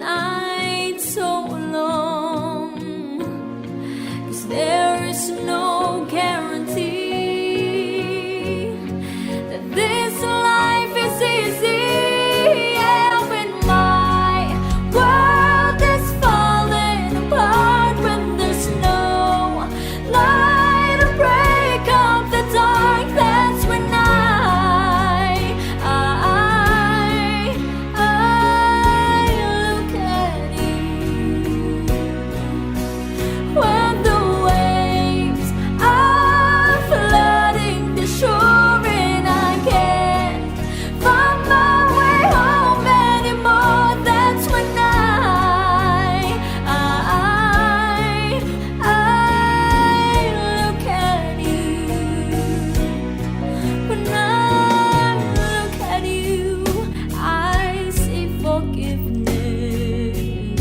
night so long, 'cause there is no guarantee that this life is easy. Yeah, when my world is falling apart, when there's no light to break up the dark, that's when I look at you. When the waves are flooding the shore and I can't find my way home anymore, that's when I look at you. When I look at you, I see forgiveness.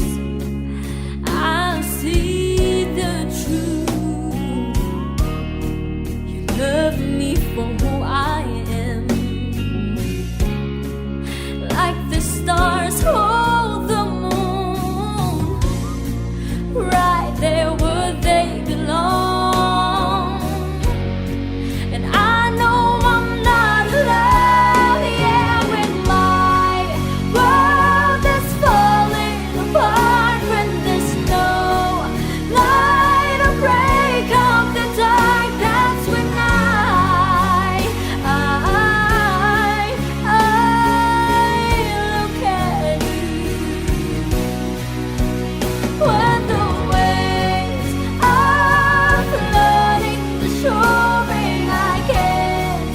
I see the truth. You love me for who I am, like the stars hold the moon, right there where they belong. And I know I'm not alone. Yeah, when my world is falling apart, when there's no light to break up the dark, that's when I look at you. When the waves are flooding the shore and I can't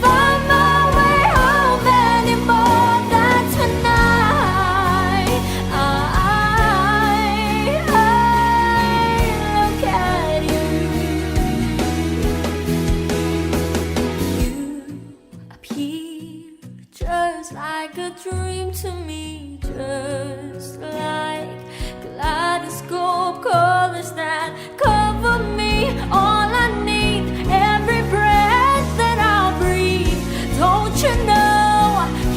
find my way home anymore, that's when I look at you. You appear just like a dream to me, just like kaleidoscope colors that cover me. All I need, every breath that I breathe. Don't you know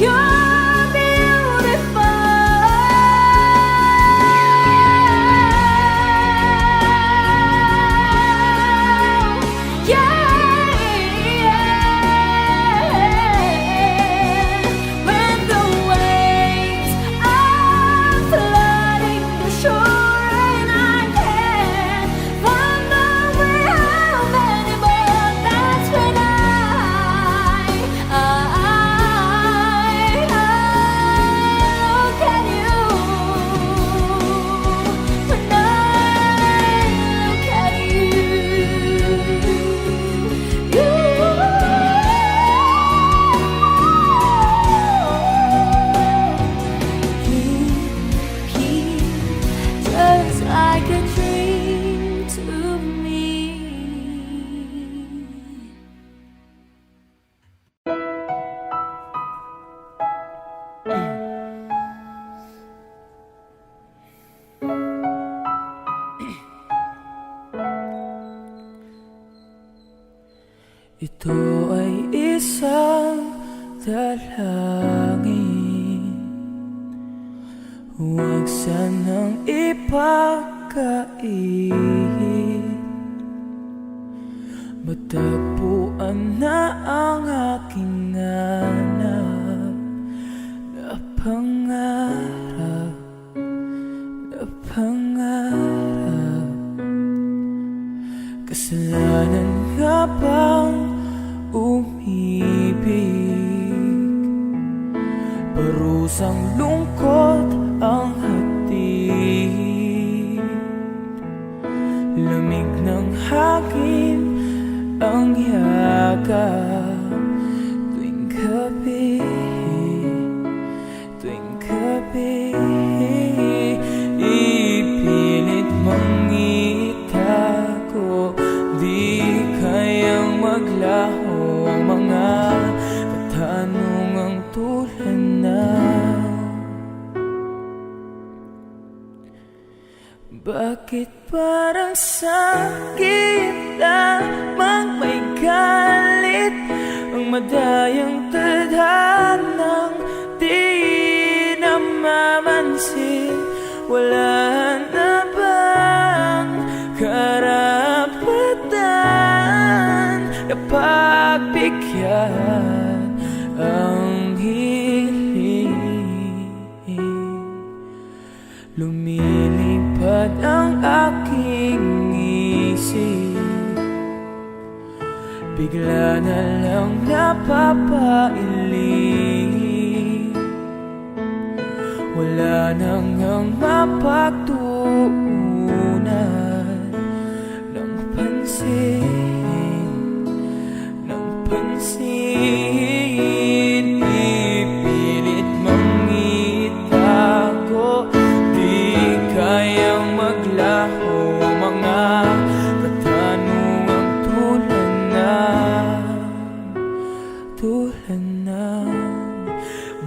you're beautiful? When the waves are flooding the shore and I can't find my way home anymore, that's when I look at you. When I look at you, just like a dream to me. Ito ay isang dalangin, huwag sanang ipagkait. Matagpuan na ang aking hanap na pangarap, na pangarap. Kasalanan nga bang umibig? Parusang lungkot ang hatid, lamig ng hangin ang yakap tuwing gabi, tuwing gabi. Ipilit mangitago, di kayang maglaho ang mga katanungang tulad na bakit parang sakit lamang may galit ang madayang tadhanang di namamansin wala na bang karapatan na pagbigyan ang hiling? Lumilipad ang aking isip, bigla na lang napapailing. Wala nang ang mapagtuunan ng pansin, ng pansin. Ipilit mong itago, di kayang maglaho mga katanungang tulad ng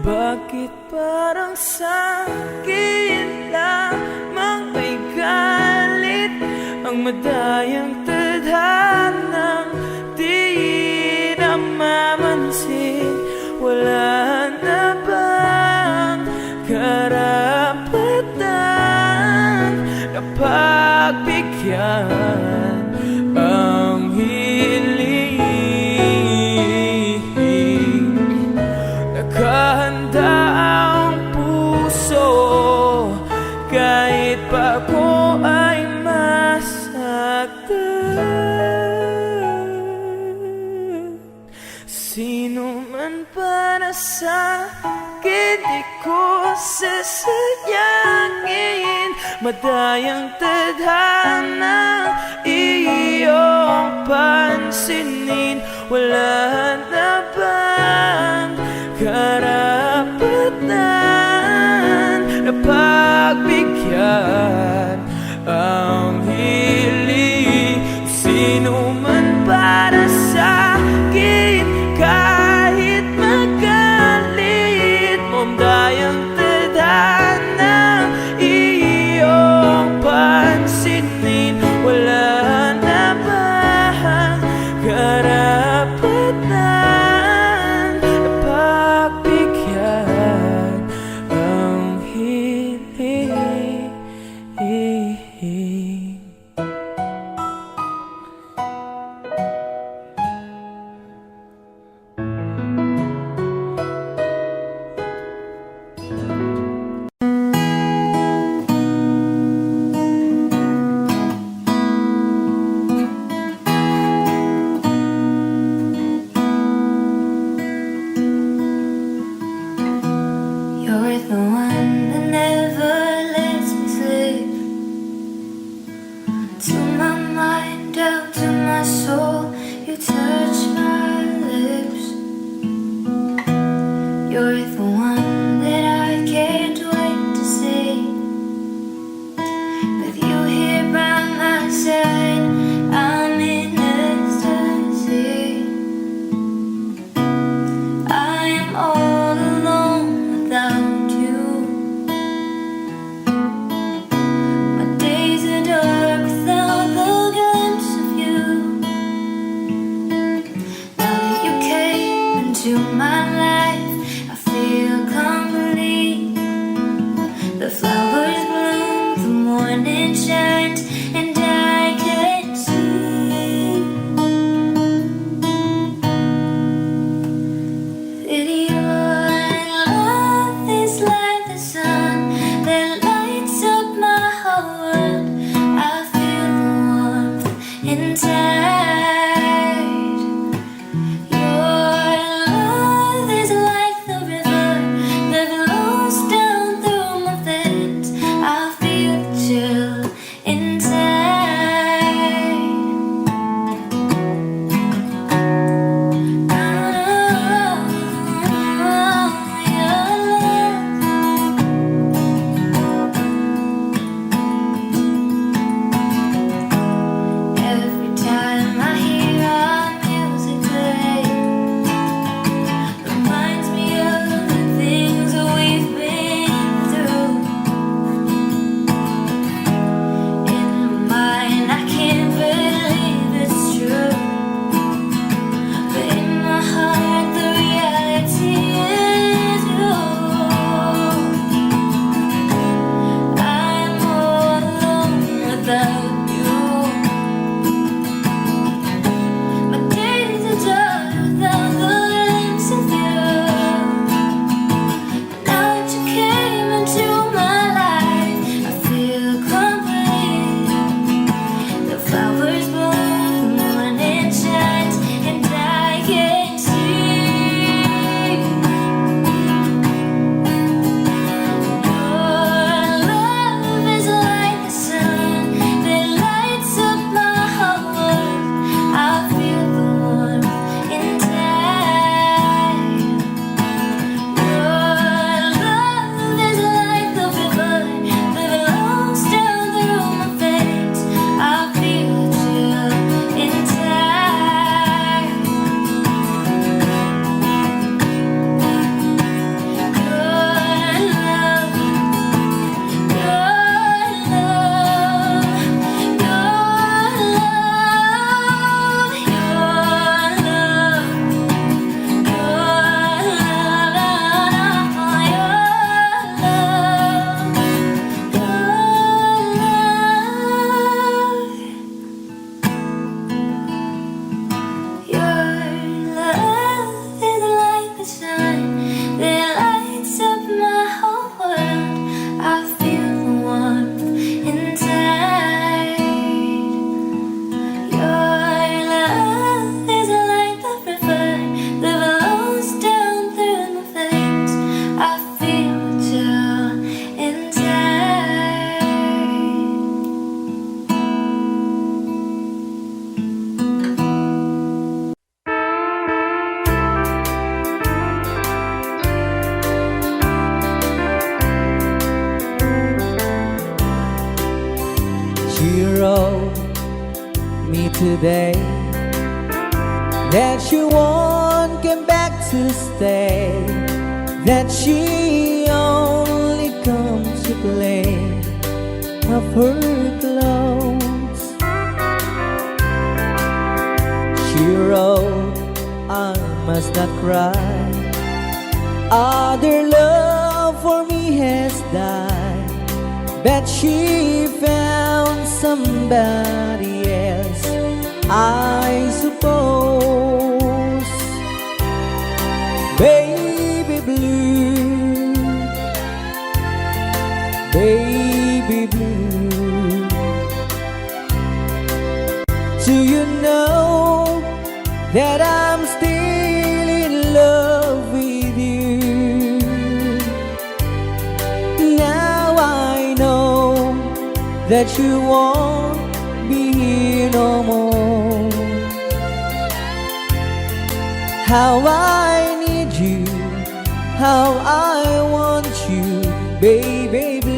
bakit parang sa'kin lamang may galit ang madayang tadhanang di namamansin? Wala na bang karapatan na pagbigyan ang hiling? Nakahanda ang puso kahit pa ako ay masaktan. Sino man para sa'kin di ko sasayangin, madayang tadhana iyong pansinin. Wala na bang karapatan na pagbigyan ang hiling? Sino man para sa'kin kahit magalit mo, dayang tadhana iyong pansinin. Wala na bang karapatan na pagbigyan ang hiling? You're the one that never lets me sleep. To my mind, down to my soul, you touch my lips. You're the one that I can't wait to see. With you here by my side, I'm in ecstasy. I am all alone without you. My days are dark without the glimpse of you. that you won't come back to stay, that she only comes to play of her clothes. She wrote, I must not cry, other love for me has died, but she found somebody else, I suppose. Baby blue, baby blue, do you know that I'm still in love with you? Now I know that you won't be here no more. How I need you, how I want you, baby blue.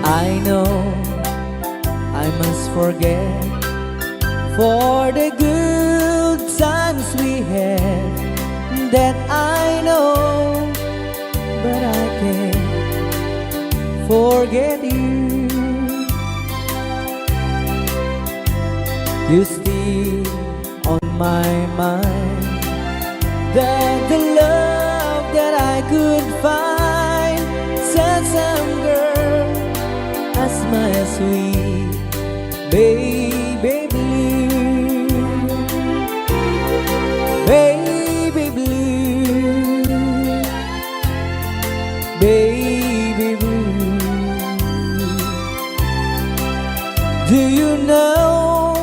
I know I must forget for the good times we had, that I know, but I can't forget you. You still on my mind, that the love that I could find, such some girl as my sweet baby blue, baby blue, baby blue. Do you know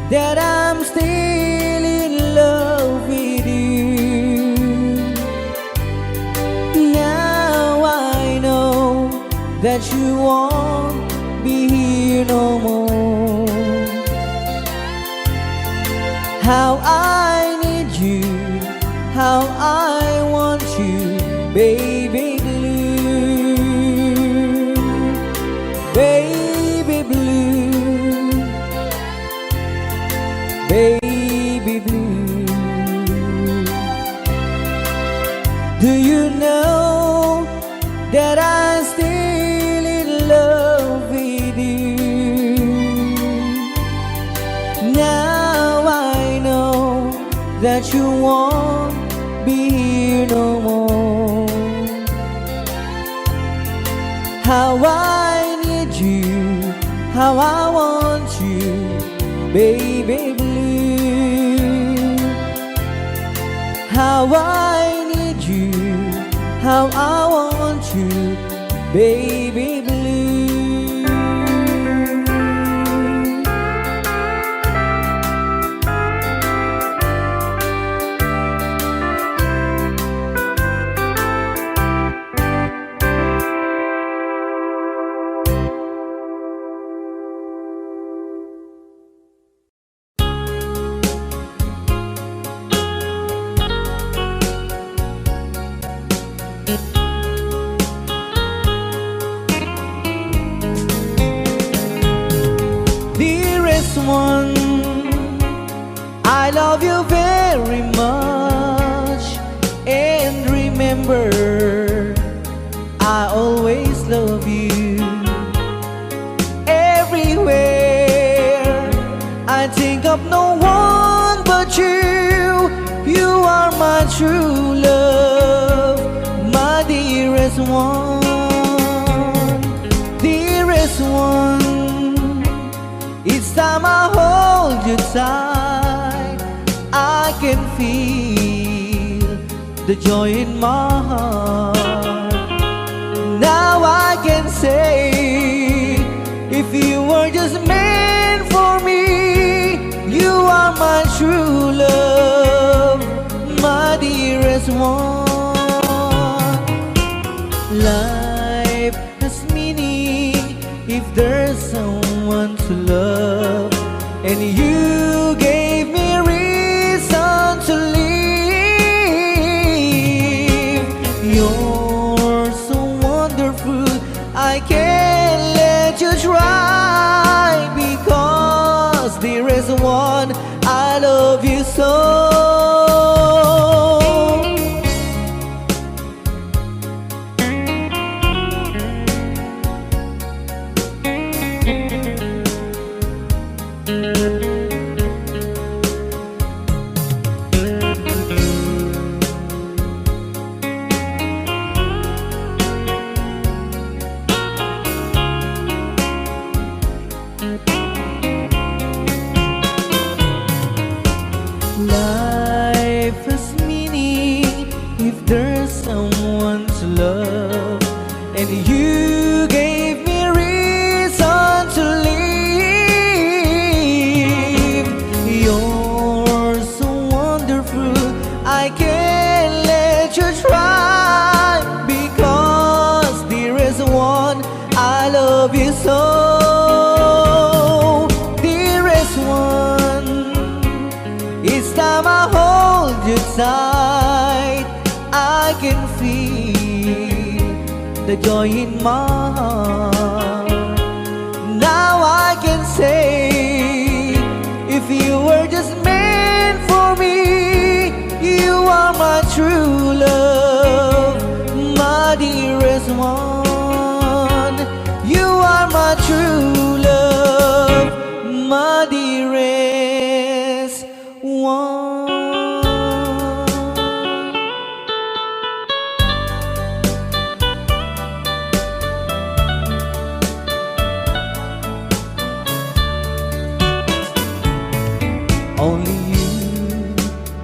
that I'm still in love with you? Now I know that you won't be here no more. How I need you, how I want you, baby blue, baby blue, baby blue. Do you know that I'm still in love with you? Now I know that you won't be here no more. How I need you, how I want you, baby blue. How I need you, how I want you, baby blue. Dearest one, I love you very much, and remember, I always love you. Everywhere I think of no one but you. You are my true love, my dearest one, dearest one. Each time I hold you tight, I can feel the joy in my heart. Now I can say, if you were just meant for me, you are my true love, my dearest one. Life has meaning if there's someone to love, and you gave me reason to live. I can't let you try, because there is one I love you so. There is one, each time I hold you tight, I can feel the joy in my heart. Now I can say, if you were just meant for me, you are my true love, my dearest one. You are my true love, my dearest one. Only you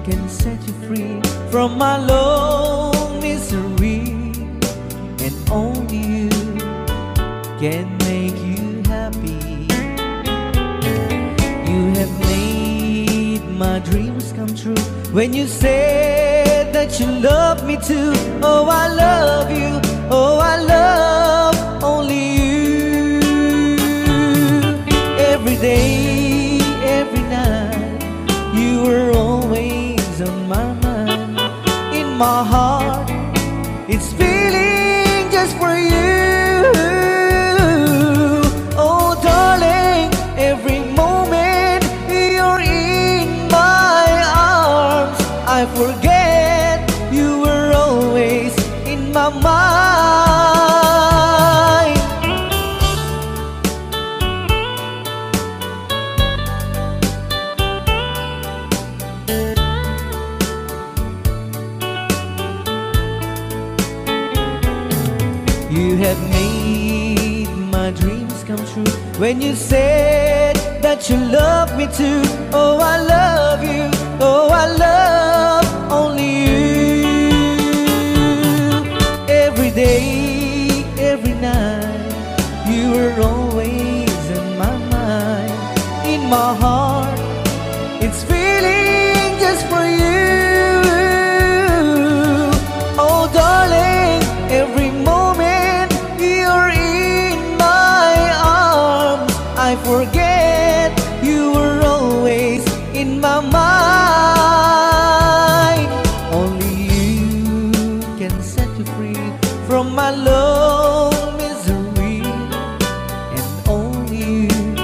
can set you free from my long misery, and only you can make you happy. You have made my dreams come true when you said that you love me too. Oh, I love you. Oh, I love only you. Every day, every night, you were always on my mind. In my heart, it's feeling just for you. Oh, darling, every moment you're in my arms, I forget you were always in my mind. You have made my dreams come true when you said that you love me too. Oh, I love you. Oh, I love only you. Every day, every night, you were always in my mind. In my heart, it's feeling just for you. Oh, darling, every moment you're in my arms, I forget you were always in my mind. Only you can set you free from my long misery, and only you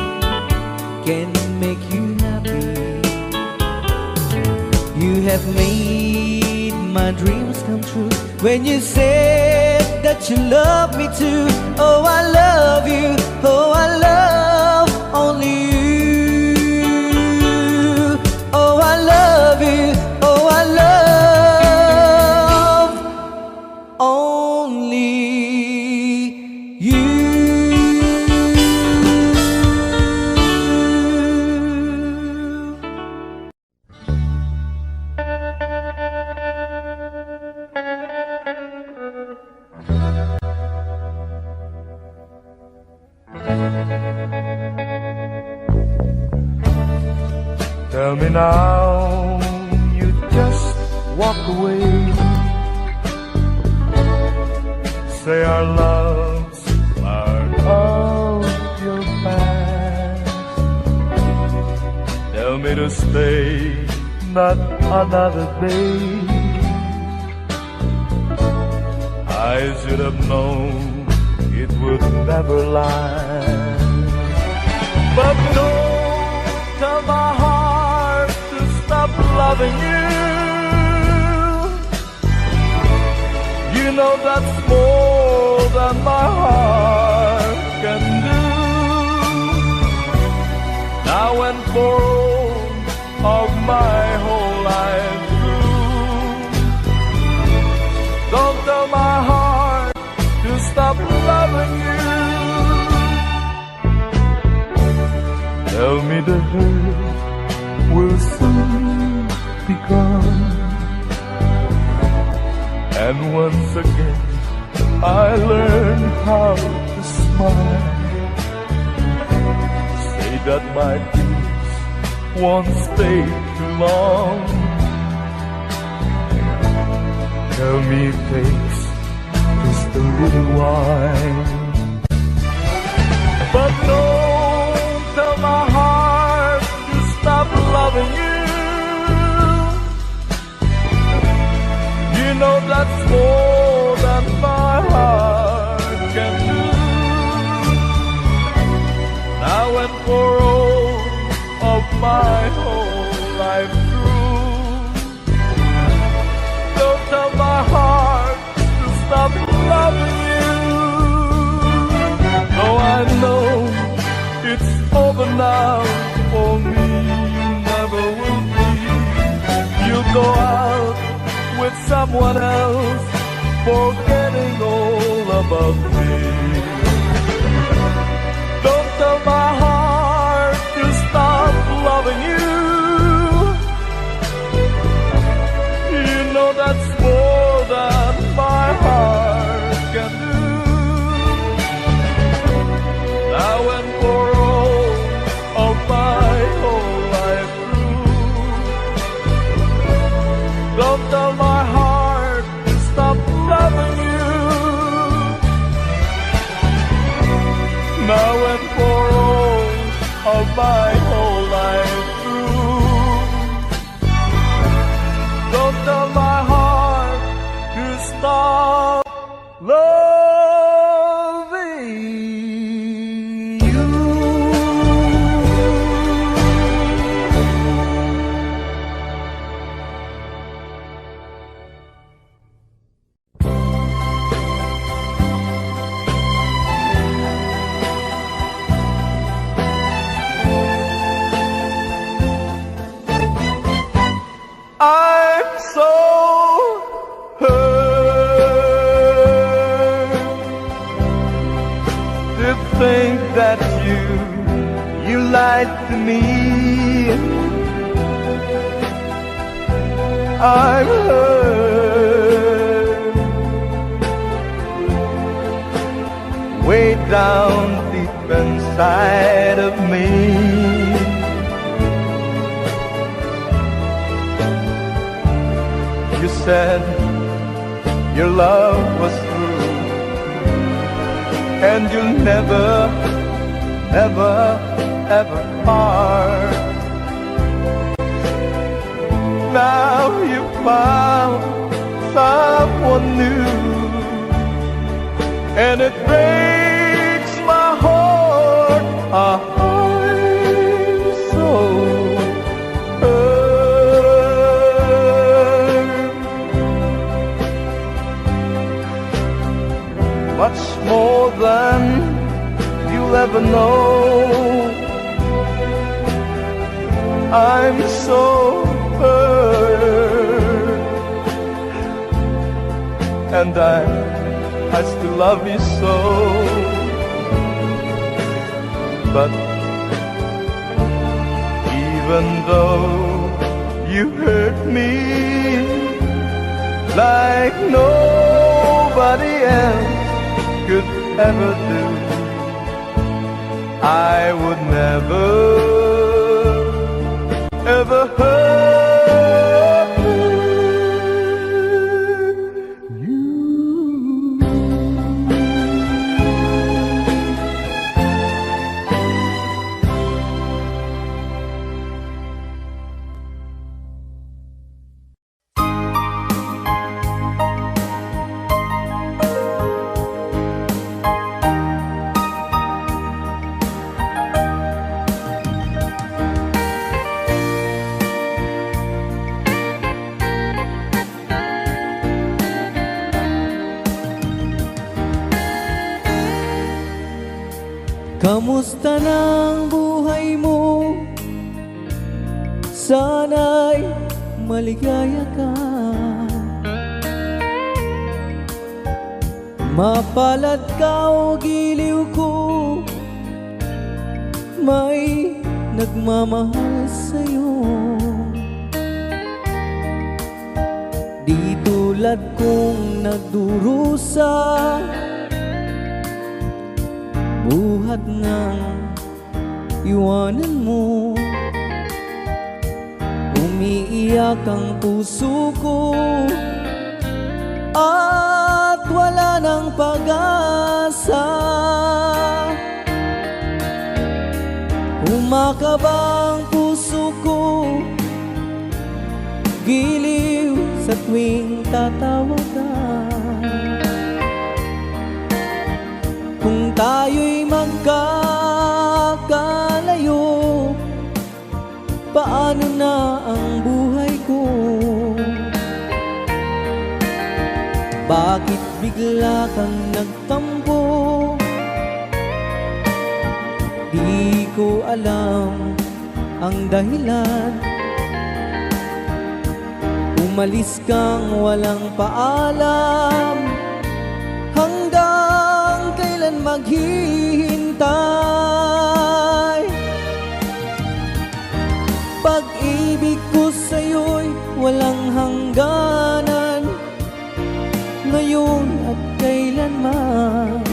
can make you happy. You have made my dreams come true when you said that you love me too. Oh, I love you. Oh, I love only you. Oh, I love you. Oh, I love only you. Tell me now, you just walk away. Say our loves are of your past. Tell me to stay, not another day. I should have known it would never last. But don't tell my heart to stop loving you. You know that's more than my heart can do. Now and for all of my whole life through, don't tell my heart to stop loving you. Tell me the hurt will soon be gone, and once again I learn how to smile. Say that my tears won't stay too long. tell me it takes just a little while. But don't tell my heart to stop loving you. You know that's more than my heart can do. Now and for all of my whole life through, don't tell my heart to stop loving you. Though I know it's over now for me, you never will be. You'll go out with someone else, forgetting all about me. Don't tell my heart to stop loving you. You know that's more than my heart can do. Now and for all of my whole life through, don't tell my heart to stop loving you. Now and for all of my whole life through, don't tell my heart to stop loving you. I'm so hurt to think that you lied to me. I'm hurt way down deep inside of me. You said your love was through, and you'll never, never, ever part. Now you found someone new, and it breaks my heart. I'm so much more than you'll ever know. I'm so hurt, and I still love you so. But even though you hurt me like nobody else could ever do, I would never, ever hurt you. Kamusta ng buhay mo? Sana'y maligaya ka. Mapalad ka o giliw ko, may nagmamahal sa'yo. Di tulad kong nagdurusa, buhat ng iwanan mo. Umiiyak ang puso ko at wala ng pag-asa. Umakabang puso ko, giliw sa tuwing tatawagan. Kung tayo'y magkakalayo, paano na ang buhay ko? Bakit bigla kang nagtampo? Di ko alam ang dahilan. Umalis kang walang paalam. Hanggang kailan maghihintay? Pag-ibig ko sa'yo'y walang hangganan, ngayon at kailanman.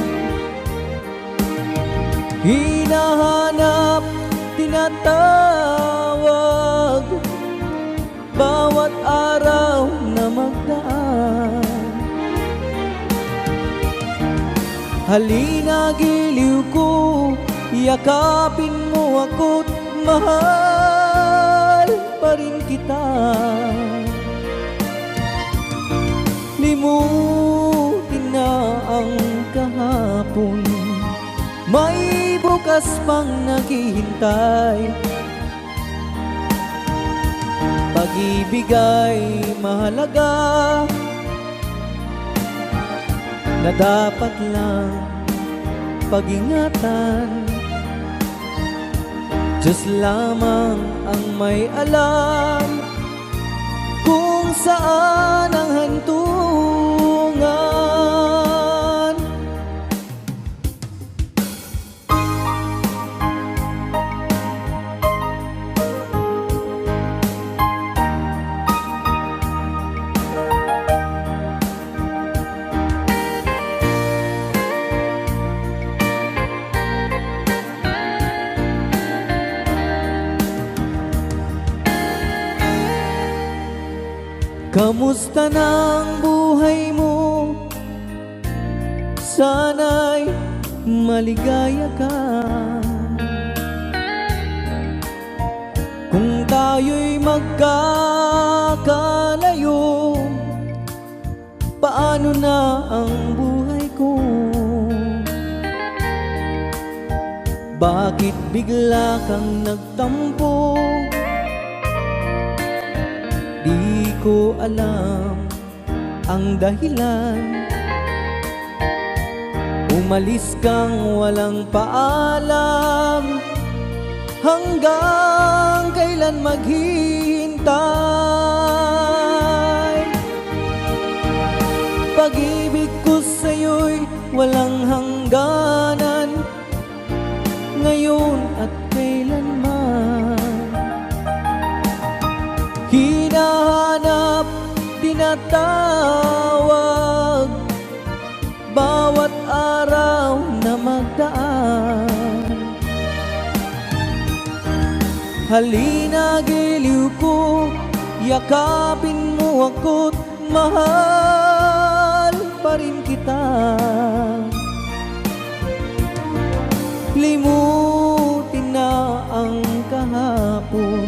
Hinahanap, tinatawag, bawat araw na magdaan. Halina, giliw ko, yakapin mo ako't mahal pa rin kita. Limutin na ang kahapon, may bukas pang naghihintay. Pag-ibig ay mahalaga, na dapat lang pag-ingatan. Diyos lamang ang may alam kung saan ang hantungan. Kamusta ng buhay mo? Sana'y maligaya ka. Kung tayo'y magkakalayo, paano na ang buhay ko? Bakit bigla kang nagtampo? Di ko alam ang dahilan. Umalis kang walang paalam. Hanggang kailan maghihintay? Pag-ibig ko sa'yo'y walang hangganan, ngayon at kailanman. Hinahanap, tinatawag, bawat araw na magdaan. Halina, giliw ko, yakapin mo ako't mahal pa rin kita. Limutin na ang kahapon,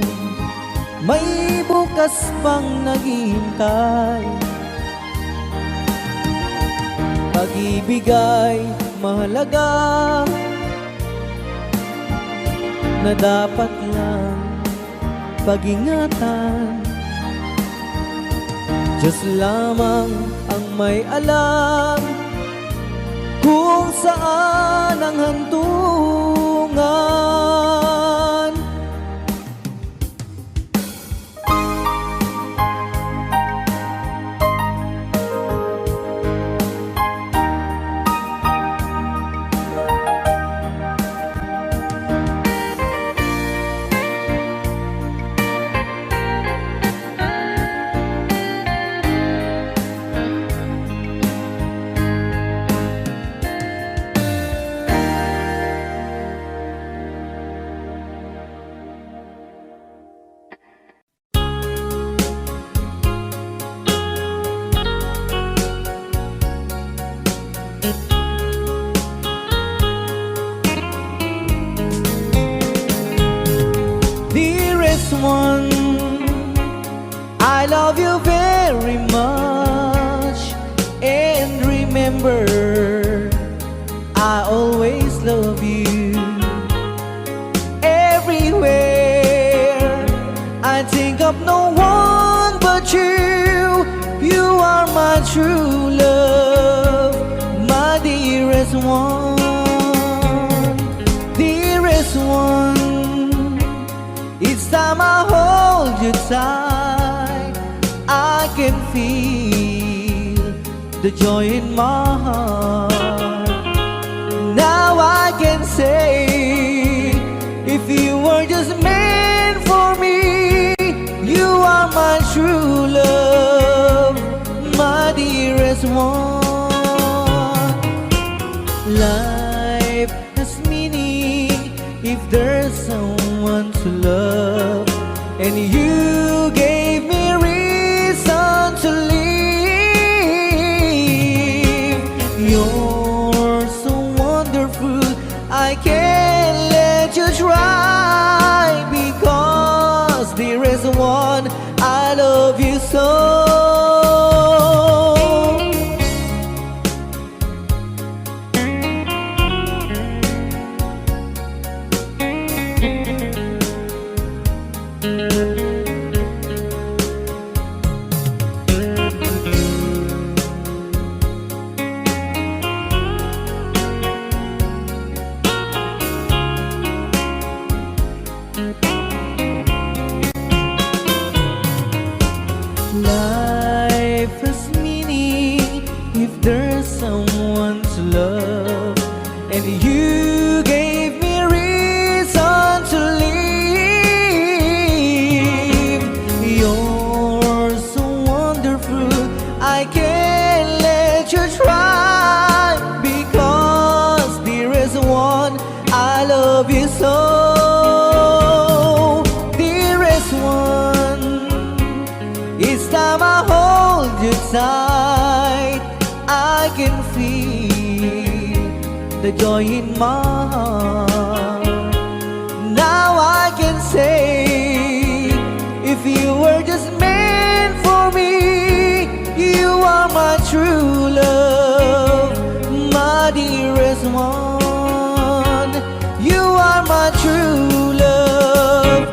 may bukas pang naghihintay. Pag-ibig ay mahalaga, na dapat lang pag-ingatan. Diyos lamang ang may alam kung saan ang hantungan. true love, my dearest one, dearest one. Each time I hold you tight, I can feel the joy in my heart. Now I can say, if you were just meant for me, you are my true love, my dearest one. Life has meaning if there's someone to love, and you gave me reason to live. You're so wonderful, I can't let you try, because there is one, I love you so. Life has meaning if there's someone to love, and you gave me reason to live. You're so wonderful, I can't let you try, because there is one, I love you so. Dearest one, each time I hold you tight, I can feel the joy in my heart. Now I can say, if you were just meant for me, you are my true love, my dearest one. You are my true love,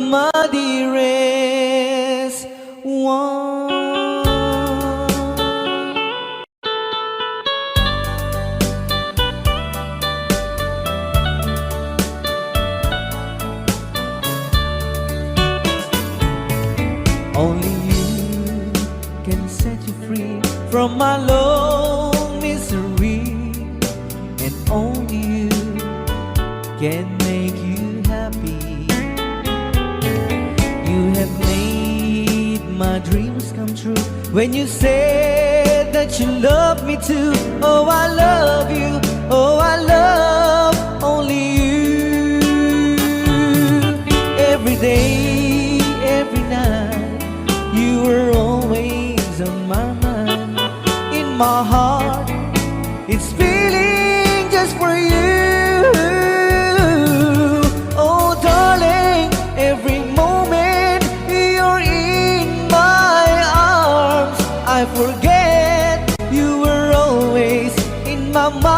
my dearest one. Only you can set you free from my long misery, and only you can make you happy. You have made my dreams come true when you said that you love me too. Oh, I love you. Oh, I love only you. Every day, every night, you were always on my mind. In my heart, it's feeling just for you. Oh, darling, every moment you're in my arms, I forget you were always in my mind.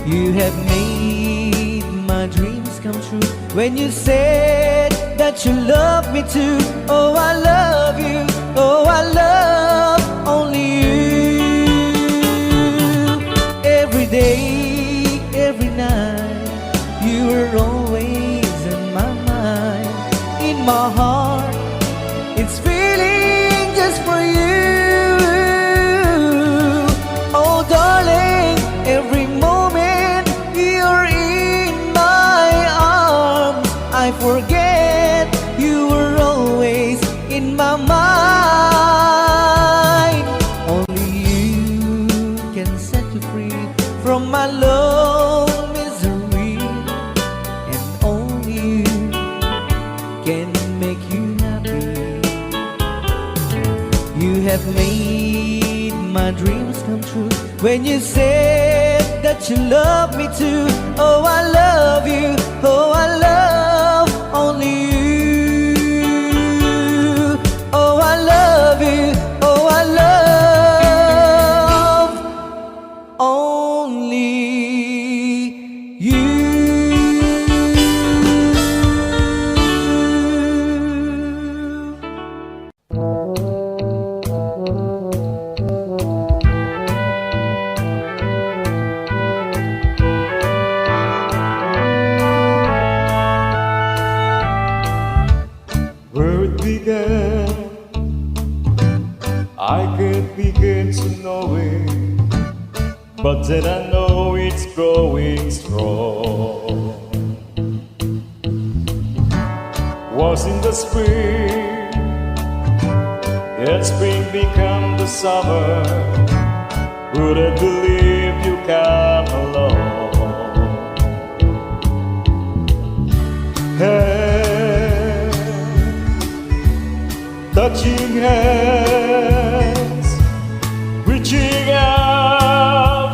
You have made my dreams come true when you said that you love me too. Oh, I love you. Oh, I love only you. Every day, every night, you were always in my mind. In my heart, it's feeling just for you. Oh, darling, every moment you're in my arms, I forget you were always in my mind. Only you can set you free from my long misery, and only you can make you happy. You have made my dreams come true when you said that you love me too. Oh, I love you. Oh, I love only you. Oh, I love you. Oh, I love I can't begin to know it, but then I know it's growing strong. Was in the spring, and spring become the summer. Wouldn't believe you come along. Hands, touching hands, reaching out,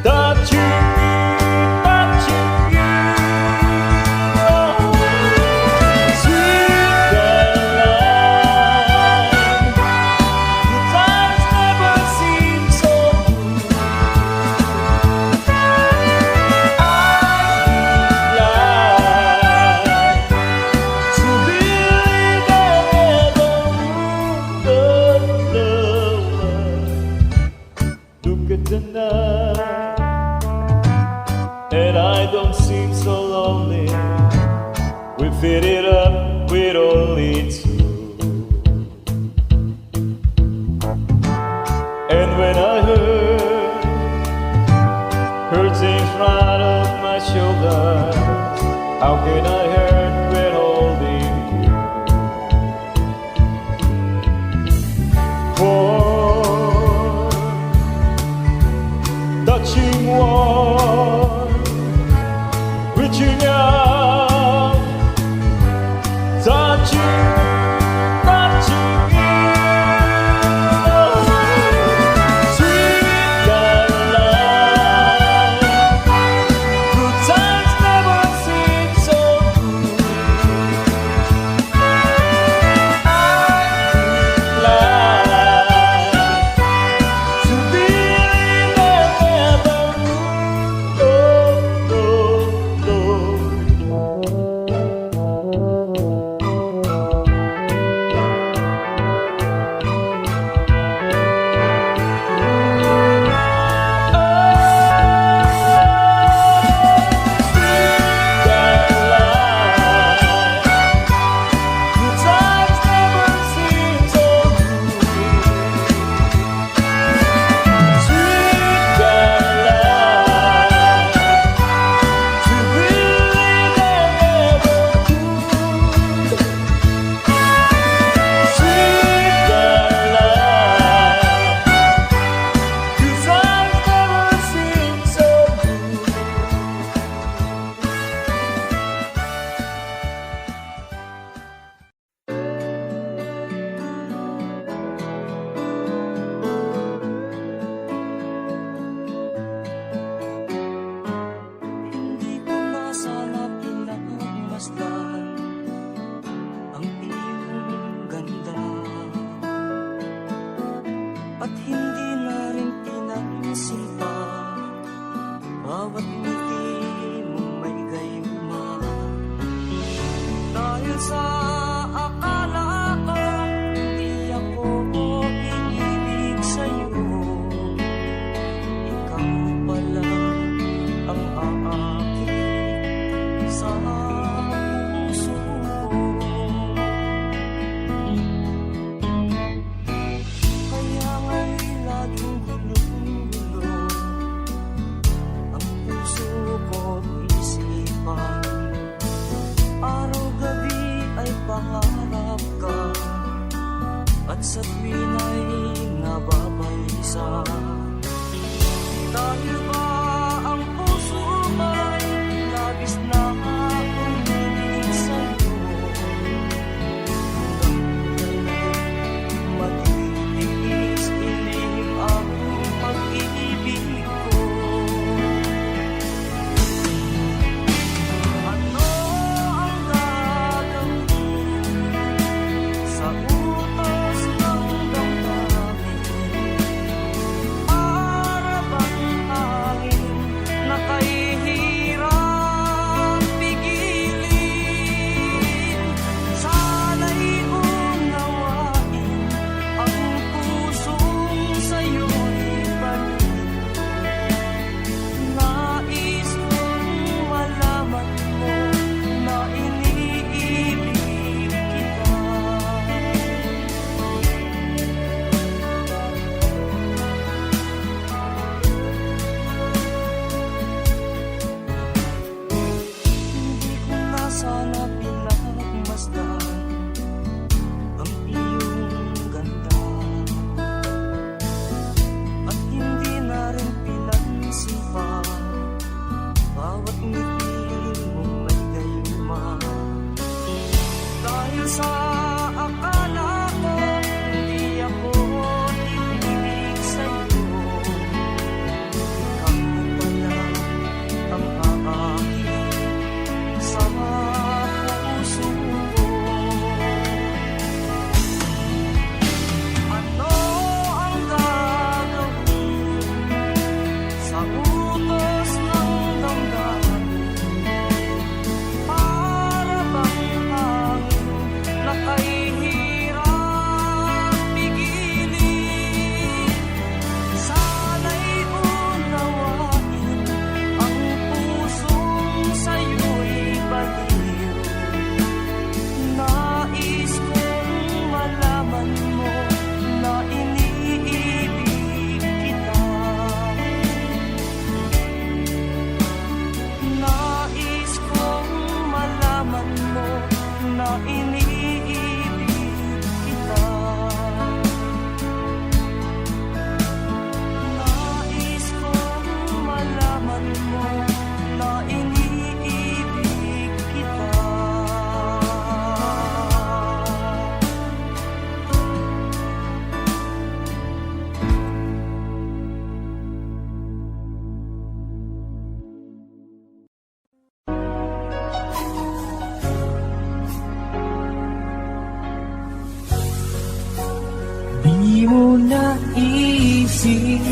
touching me, touching you. Oh, sweet Caroline, the times never seem so good. To believe that look at the night, and I don't seem so lonely. We fit it up with only two. And when I heard her things right off my shoulders, how can I hurt when holding you? Warm, touching warm, reaching out, touching, touching you. Sweet Caroline, good times never seem so good. I'm glad to believe that never would. No, Hindi ko na sana pinagmasdan ang iyong ganda, at hindi na rin pinagsinta bawat ngiti mong may gayuma. Dahil sa akala ko hindi ako iibig sa'yo, ikaw pala ang aakit sa puso ko. Kaya nga'y laging gulo-gulo ang puso ko't isipan. Araw-gabi ay pangarap ka, at sa tuwin ay nababalisa. Dahil ba ang puso ay labis na umiibig sa'yo, matitiis ilim ang pag-ibig ko. Ano ang gagawin sa utos ng damdamin? Para bang mo naisip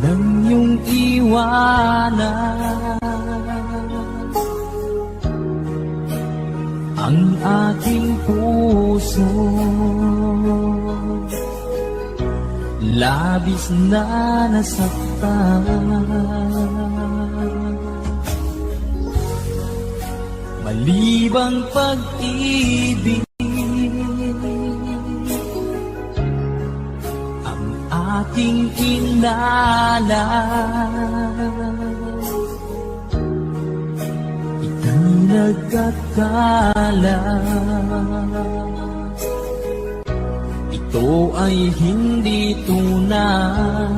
nang iyong iwanan ang aking puso, labis na nasaktan. Malibang pag-ibig ang aking inalan, ika'y nagkakala. Ito ay hindi tunay.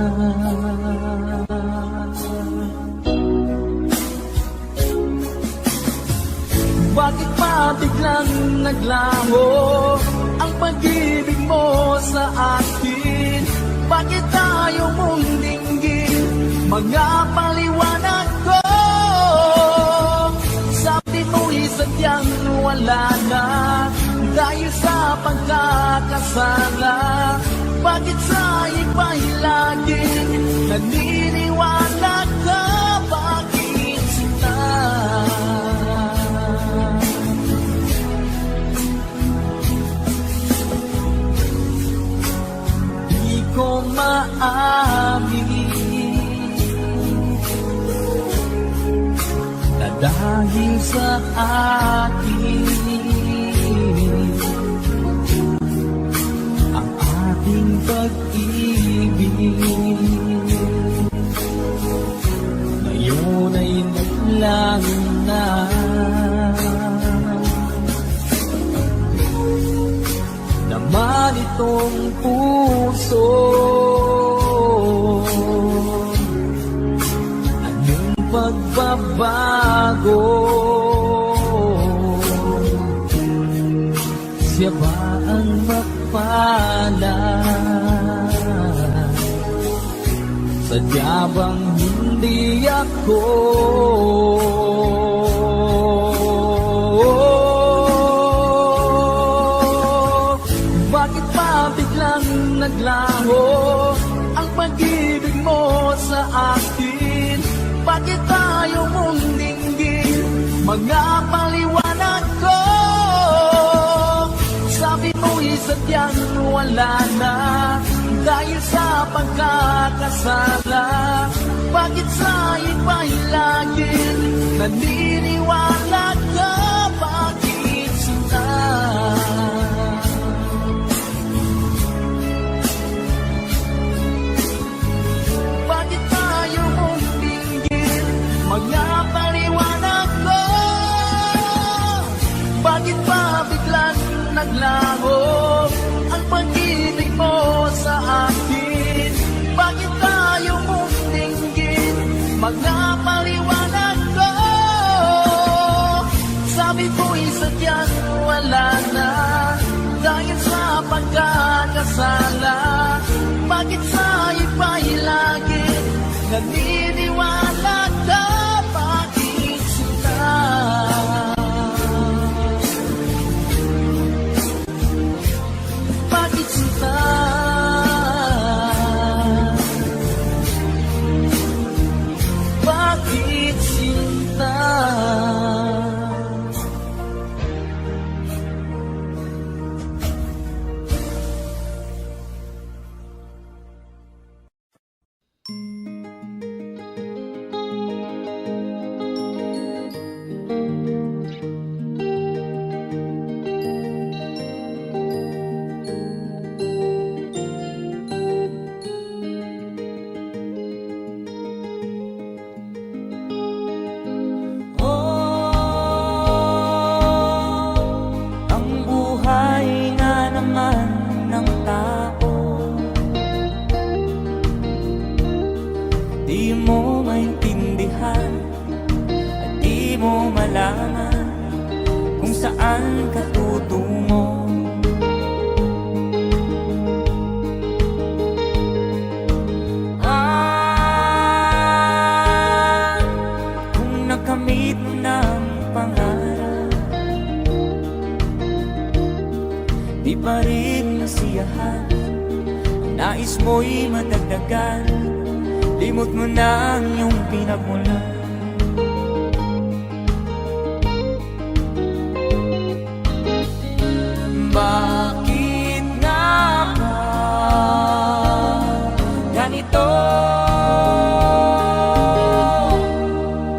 Bakit pa biglang naglaho ang pag-ibig mo sa akin? Bakit tayo mong dinggin mga paliwanag ko? Sabi mo'y sadyang wala na dahil sa pagkakasala. Bakit sa iba'y laging naniniwala ka? Bakit sila? Di ko maamin na dahil sa akin ang ating pag-ibig ngayon ay naglang na. Naman itong puso, anong pagbabago? Siya ba ang mapalad? Sadya bang hindi ako? Bakit pa biglang naglaho ang pag-ibig mo sa akin? Bakit tayo mong dinggin mga paliwanag ko? Sabi mo'y sadyang wala na dahil sa pagkakasala. Bakit sa iba'y laging naniniwala ka? Bakit sila? Bakit tayo mong dinggin mga paliwanag ko? Bakit pa biglang naglaho ang pag-ibig mo sa akin? Bakit tayo mong dinggin mga paliwanag ko? Sabi ko'y sadyang wala na dahil sa pagkakasala. Bakit sa iba'y lagi naniniwala ka? Bakit sila? Bakit sila? Bakit sila? di pa rin nasiyahan. Ang nais mo'y madagdagan, limot mo na ang iyong pinagmulan. Bakit nga ba ganito?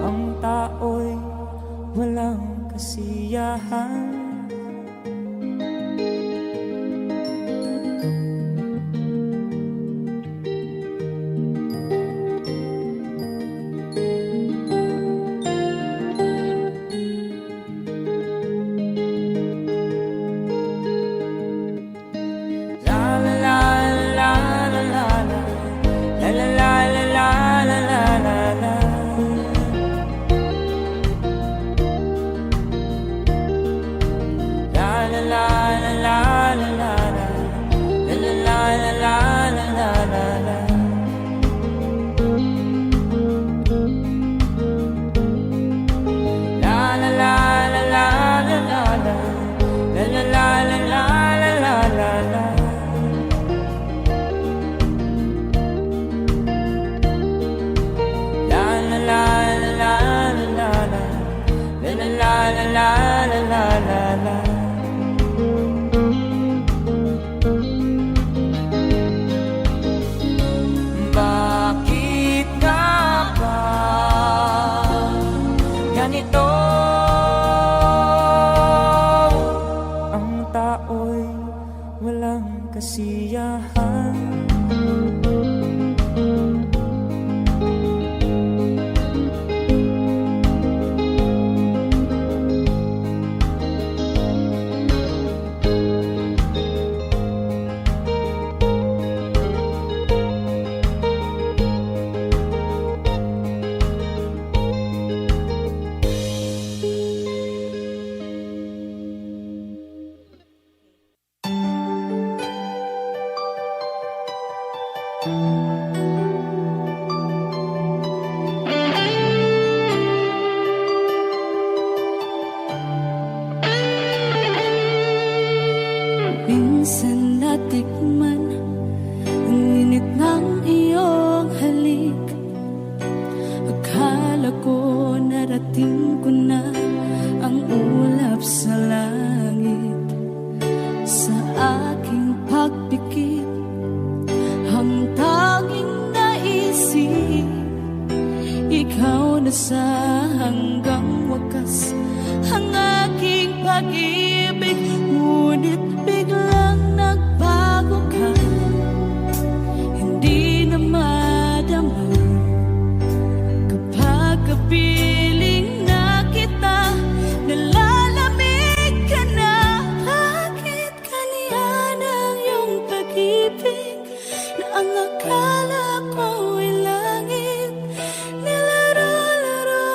Ang tao'y walang kasiyahan. Bakit nga ba ganito? Ang tao'y walang kasiyahan. Minsan natikman ang init ng iyong halik. Akala ko narating ko na ang ulap sa langit. Sa aking pagpikit, ang tanging naisip, ikaw na sa hanggang wakas ang aking pag-ibig. Ngunit biglang nagbago ka, hindi na madama kapag kapiling na kita, nalalamig ka na. Bakit kaniyan ang iyong pag-ibig na ang akala ko ay langit? Nilaro-laro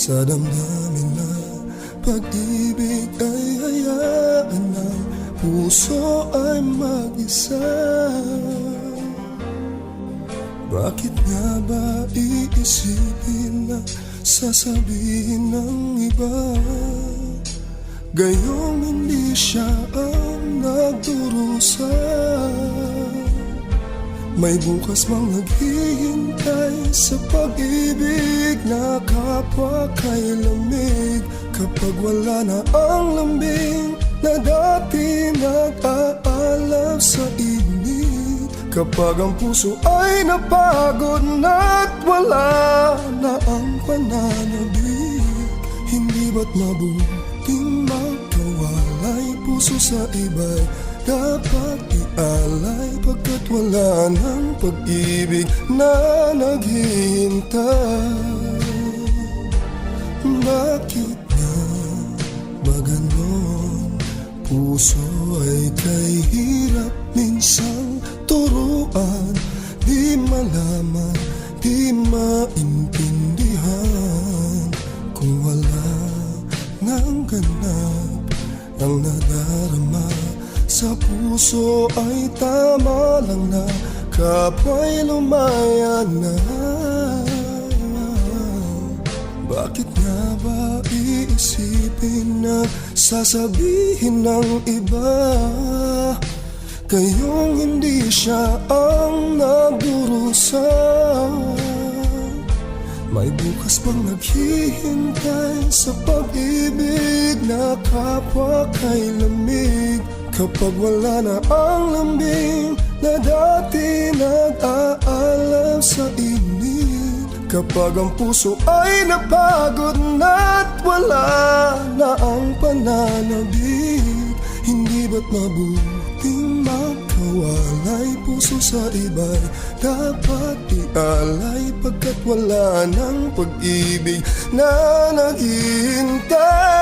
Sa damdamin na pag-ibig ay hayaan ng puso ay mag-isa. Bakit nga ba iisipin na sasabihin ng iba? Gayong hindi siya ang nagdurusa. May bukas mang naghihintay sa pag-ibig na kapwa kay lamig. Kapag wala na ang lambing na dati nag-aalab sa init. Kapag ang puso ay napagod na't wala na ang pananabik. Hindi ba't mabuting magkawalay? Puso sa iba'y dapat ialay, pagkat wala ng pag-ibig na naghihintay. Bakit nga ba ganon? Puso ay kay hirap minsang turuan. Di malaman, di maintindihan. Kung wala ngang ganap ang nadarama sa puso ay tama lang na kapwa'y lumaya na. Bakit nga ba iisipin na sasabihin ng iba? Gayong hindi siya ang nagdurusa. May bukas pang naghihintay sa pag-ibig na kapwa kay lamig. Kapag wala na ang lambing na dati nag-aalab sa init. Kapag ang puso ay napagod na't wala na ang pananabik. Hindi ba't mabuting magkawalay? Puso sa iba'y dapat ialay, pagkat wala ng pag-ibig na naghihintay.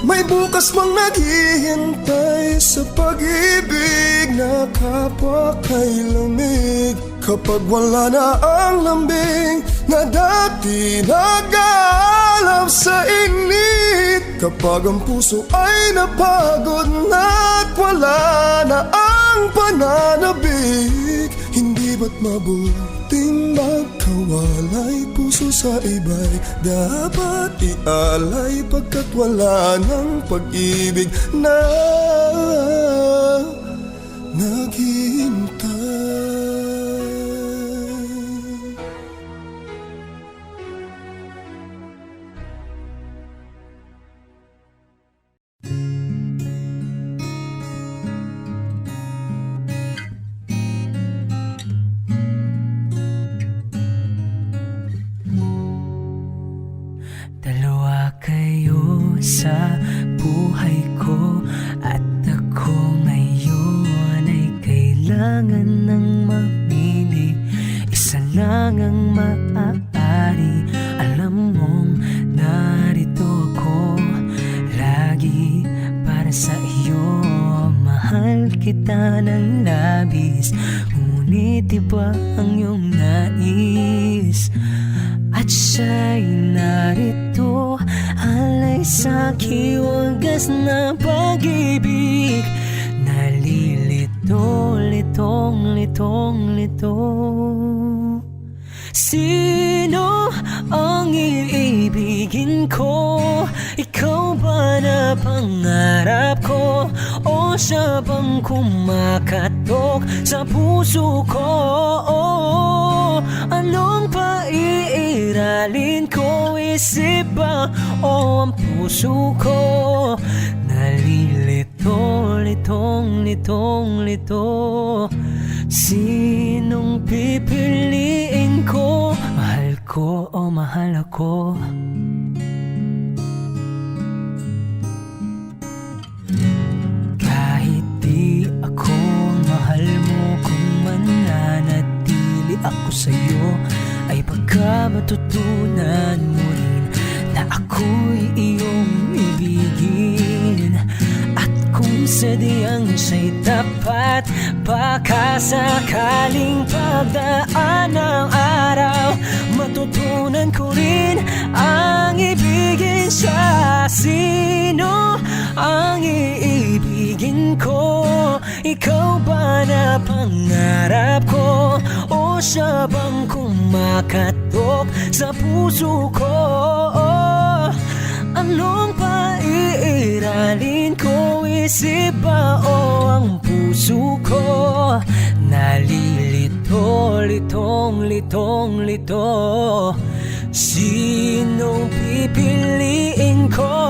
May bukas mang naghihintay sa pag-ibig na kapwa kay lamig. Kapag wala na ang lambing na dati nag-aalab sa init. Kapag ang puso ay napagod na't wala na ang pananabik. Hindi ba't mabuting magkawalay? Puso sa iba'y dapat ialay, pagkat wala ng pag-ibig na naghihintay. Dalawa kayo sa buhay ko, at ako ngayon ay kailangan ng mamili. Isa lang ang maaari. Alam mong narito ako lagi para sa iyo. Mahal kita ng labis, ngunit iba ang iyong nais. At siya'y narito, alay sa'ki wagas na pag-ibig. Nalilito, litong, litong, lito. Sino ang iibigin ko? Ikaw ba na pangarap ko? O siya bang kumakatok sa puso ko? Anong paiiralin ko? Isip ba o ang puso ko? Nalilito, litong, litong, lito. Sinong pipiliin ko? Mahal ko o mahal ako? Kahit di ako mahal mo, kung mananatili ako sa'yo, ay pagka matutunan mo rin na ako'y iyong ibigin. At kung sadyang siya'y tapat, baka sakaling pagdaan ng araw, matutunan ko rin ang ibigin siya. Sino ang iibigin ko? Ikaw ba na pangarap ko? O siya bang kumakatok sa puso ko? Anong paiiralin ko? Isip ba o ang puso ko? Nalilito, litong, litong, lito. Sinong pipiliin ko?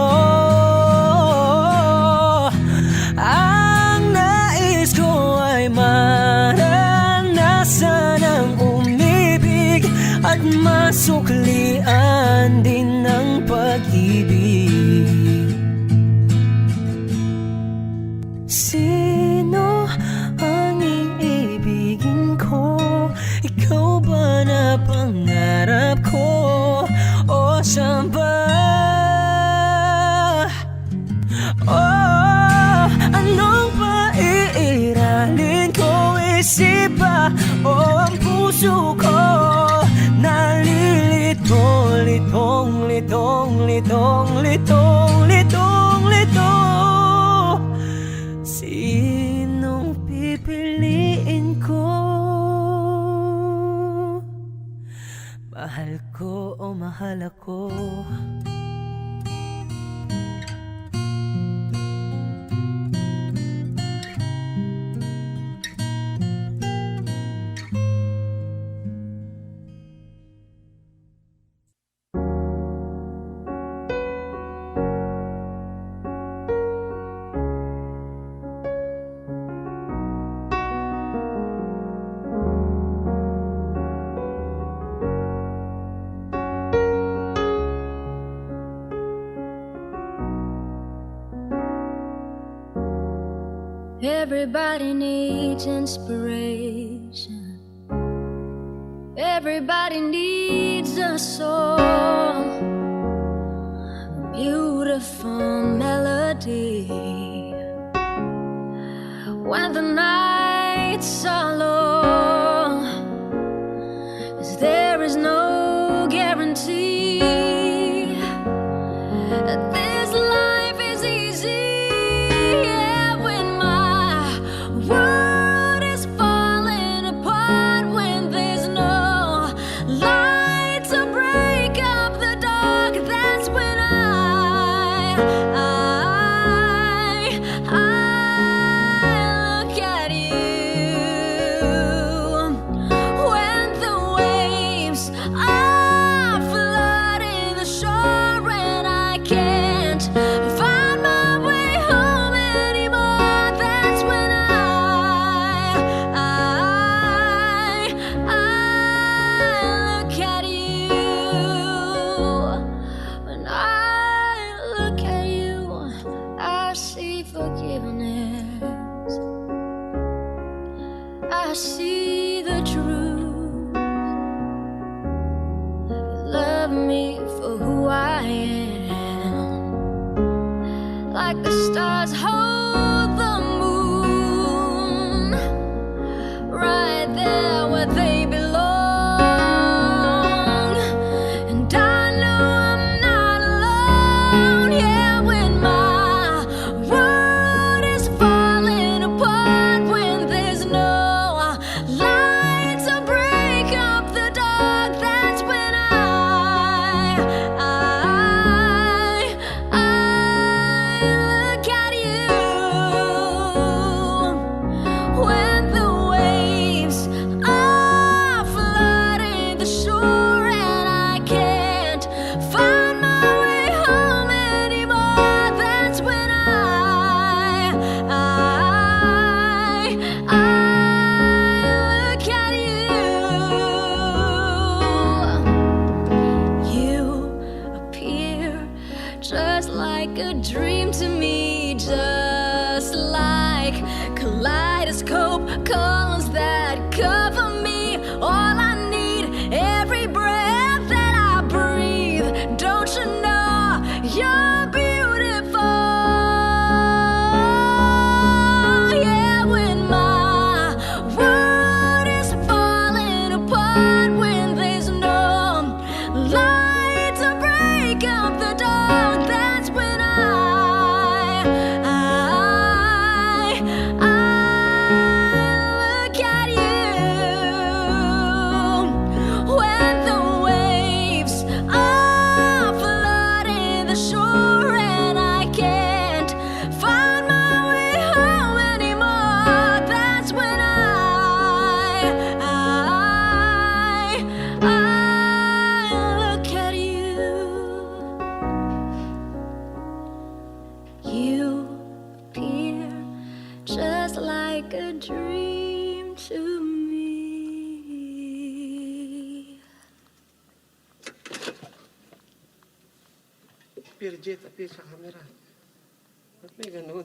Ang nais ko ay maranasan ang umibig at masuklian din ng pag-ibig. Sino ang iibigin ko? Ikaw ba na pangarap ko? O siya ba? Oh, anong paiiralin ko? Isip ba o ang puso ko? Nalilito, litong, litong, litong, litong, litong, litong. Sinong pipiliin ko? Mahal ko o mahal ako? Everybody needs inspiration. Everybody needs a song, a beautiful melody. When the nights are long, 'cause there is no guarantee that this life is easy. Yeah, when my world is falling apart, when there's no light to break up the dark, that's when I look at you. When the waves are flooding the shore and I can't find my way home anymore, that's when I look at you. When I look at you, I see forgiveness. I see the truth. You love me for who I am, like the stars hold the moon, right there where they belong. And I know I'm not alone. Yeah, when my world is falling apart, when there's no light to break up the dark, that's when I look at you. I look at you, you appear just like a dream to me. Appear, Jet, appear sa camera. Ba't may ganun?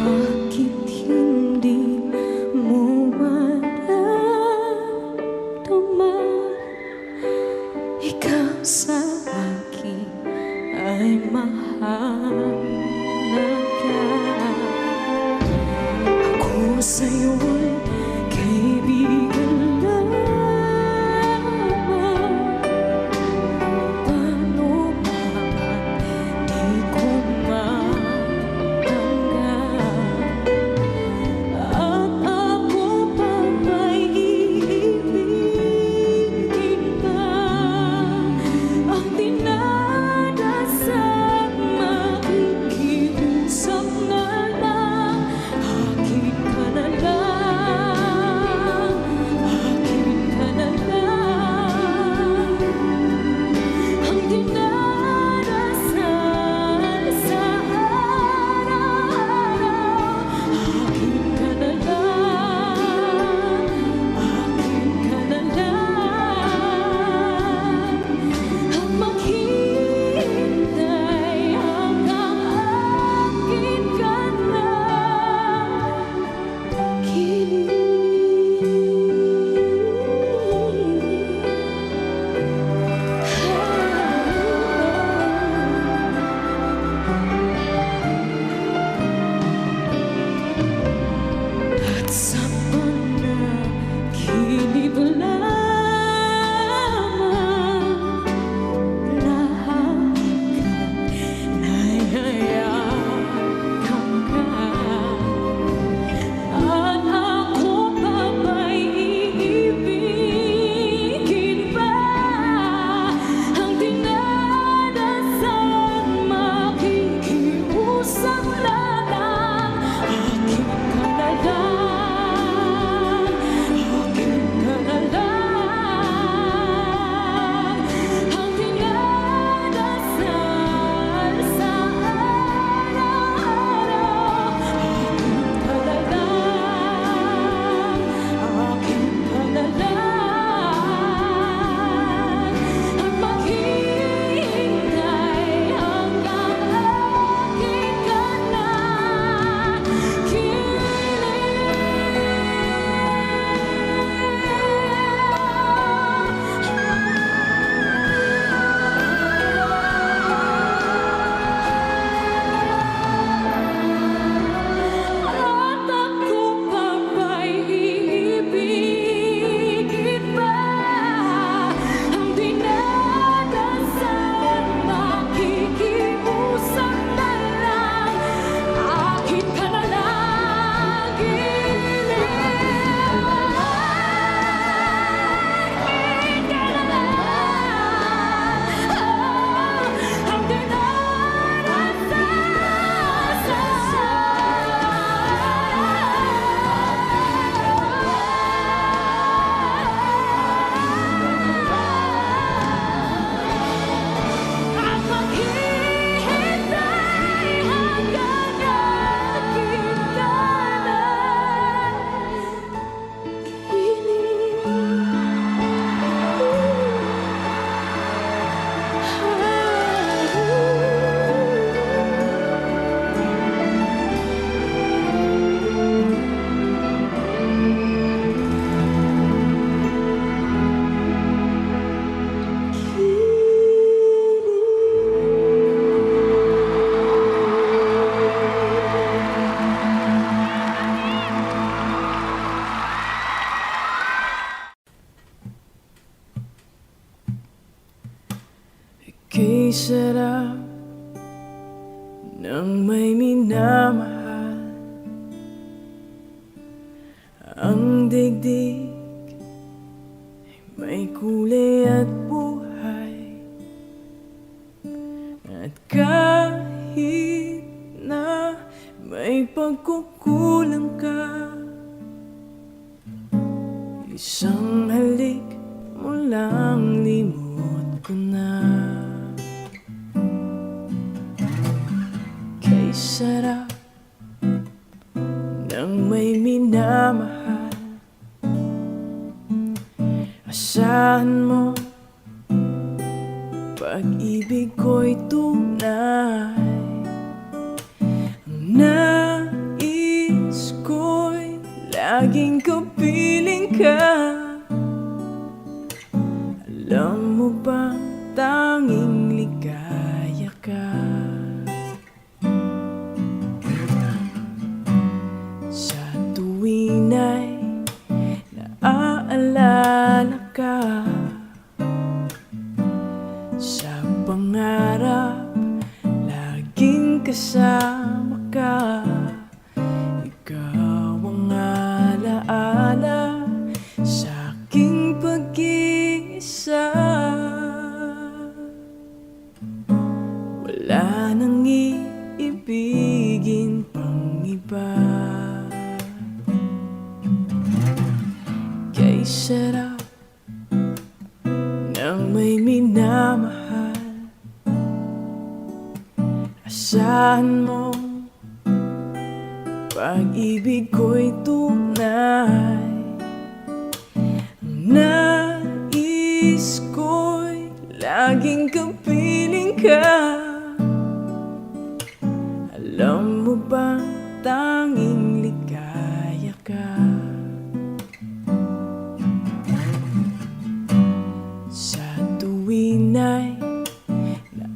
Bakit hindi mo maramdaman ikaw sa akin ay mahalaga? Ako sa'yo'y kaibigan lamang. Paano man di ko matanggap, at ako pa ba'y iibigin pa? Ang dinadasal, makikiusap na lang. Akin ka na lang, akin ka na lang. Ang dinadasal sa araw-araw, akin ka na lang, akin ka na lang. Ang maghihintay hanggang akin ka na at sa panaginip lamang, lahat kang nayayakap ka. At ako pa ba'y iibigin pa? Ang dinadasal, makikiusap na lang. Akin ka na lang, akin ka na lang. Ang dinadasal sa araw-araw, akin ka na lang, akin ka na lang. At maghihintay hanggang akin ka na At ako pa ba'y iibigin pa? Ang dinadasal, makikiusap na lang. Akin ka na lang, akin ka na lang. Ang at maghihintay hanggang akin ka na Ika'y sarap ng may minamahal. Ang digdig magkukulang ka. Isang halik mo lang, limot ko na. Kay sarap ng may minamahal. Asahan mo, pag-ibig ko'y tunay. Ang nais ko'y laging kapiling ka. Alam mo bang tanging ligaya ka? Sa tuwing ay naaalala ka. Sa pangarap, laging kasama ka. Ikaw ang alaala sa aking pag-iisa. Wala nang iibigin pang iba. Kay sarap ng may minamahal. Asahan mo, pag-ibig ko'y tunay. Ang nais ko'y laging kapiling ka. Alam mo bang tanging ligaya ka? Sa tuwing ay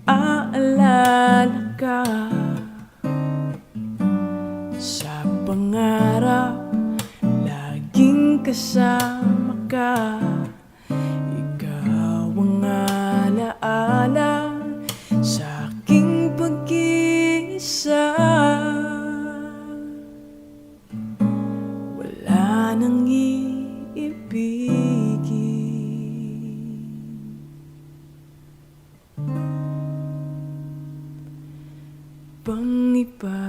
naaalala ka. Sa pangarap, laging kasama ka. Ikaw ang alaala sa aking pag-iisa. Wala nang iibigin pang iba.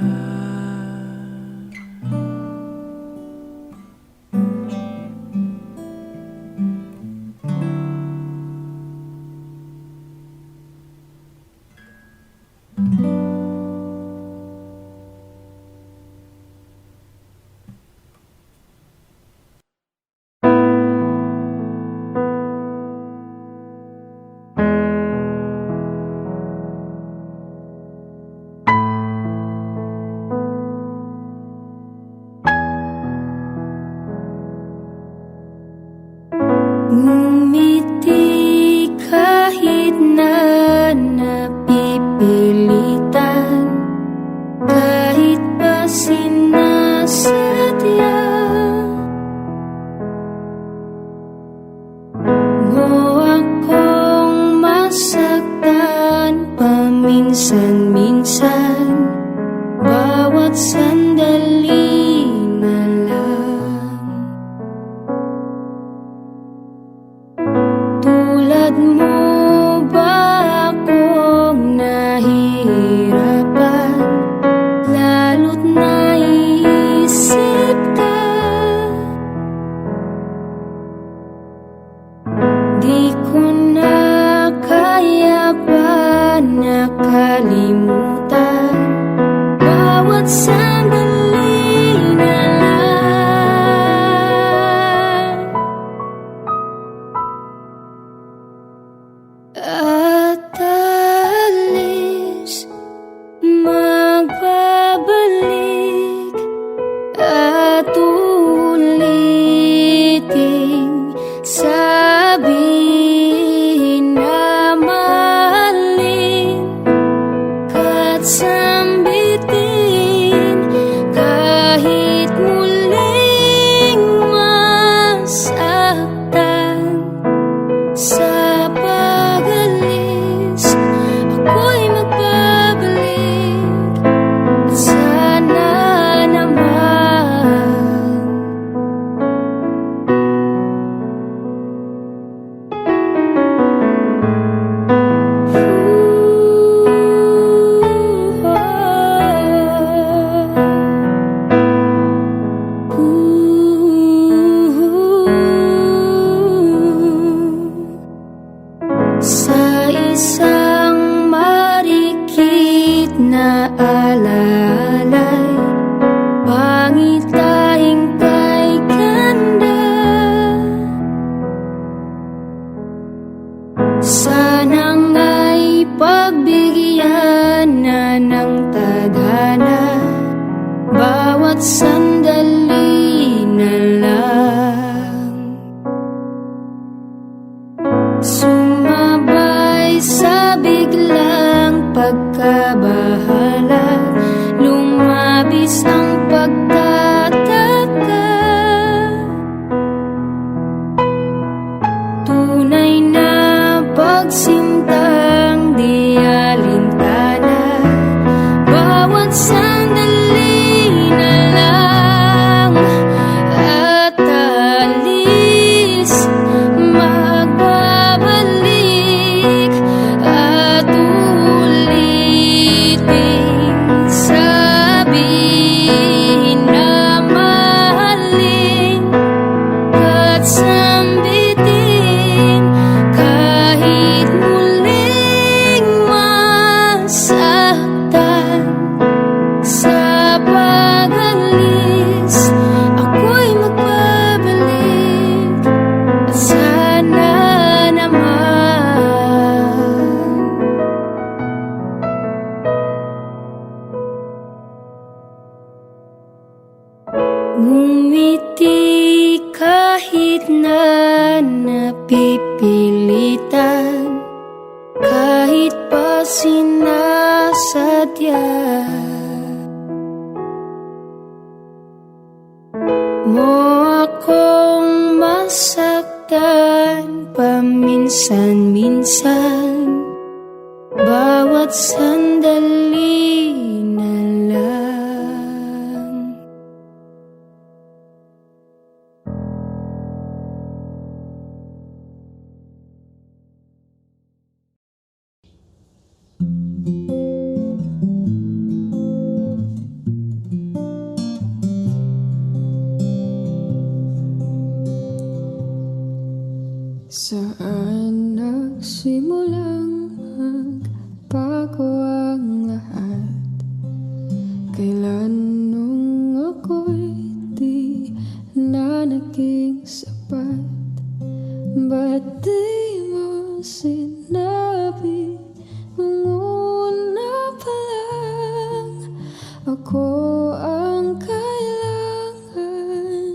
Ngumiti kahit na napipilitan, kahit pa sinasadya mo akong masaktan paminsan-minsan, bawat sandali na lang. Tulad mo ba akong nahihirapan, lalo't naisip ka? Di ko na kaya pa nakalimutan bawat sandali na lang. At alis, magbabalik at uliting sabihin na mahalin ka't sambitin kahit muling masaktan. Sa pag-alis, ako'y magbabalik at sana naman. 'Di ko na kaya pa nakalimutan bawat sandali na lang. At alis, magbabalik at uliting sabihin na mahalin ka't sambitin kahit muling masaktan. Sa pag-alis, ako'y magbabalik at sana naman. 'Di ko na kaya pa nakalimutan bawat sandali na lang. At alis, magbabalik at uliting sabihin na mahalin ka't sana naman. pagsintang di alintana, bawat sandali na lang at alis, magbabalik at ulitin, sabihin na mahalin at sambitin kahit muling masaktan. Sa pag-alis, ako'y magbabalik at sana naman ngumiti kahit na napipilitan, kahit pa sinasadya mo akong masaktan paminsan-minsan, bawat sandali na lang. Saan nagsimulang magbago ang lahat? Kailan nung ako'y di na naging sapat? Ba't di mo sinabi nung una pa lang ako ang kailangan,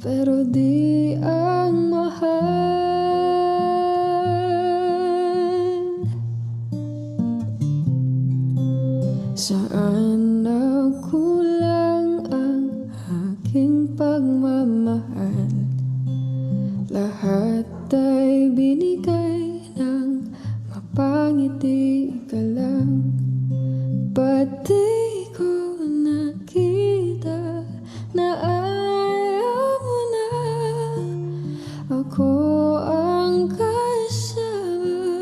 pero di ang mahal? Saan nagkulang ang aking pagmamahal? Lahat ay binigay ng mapangiti ka lang. Ba't di ko nakita na ayaw mo na ako ang kasama,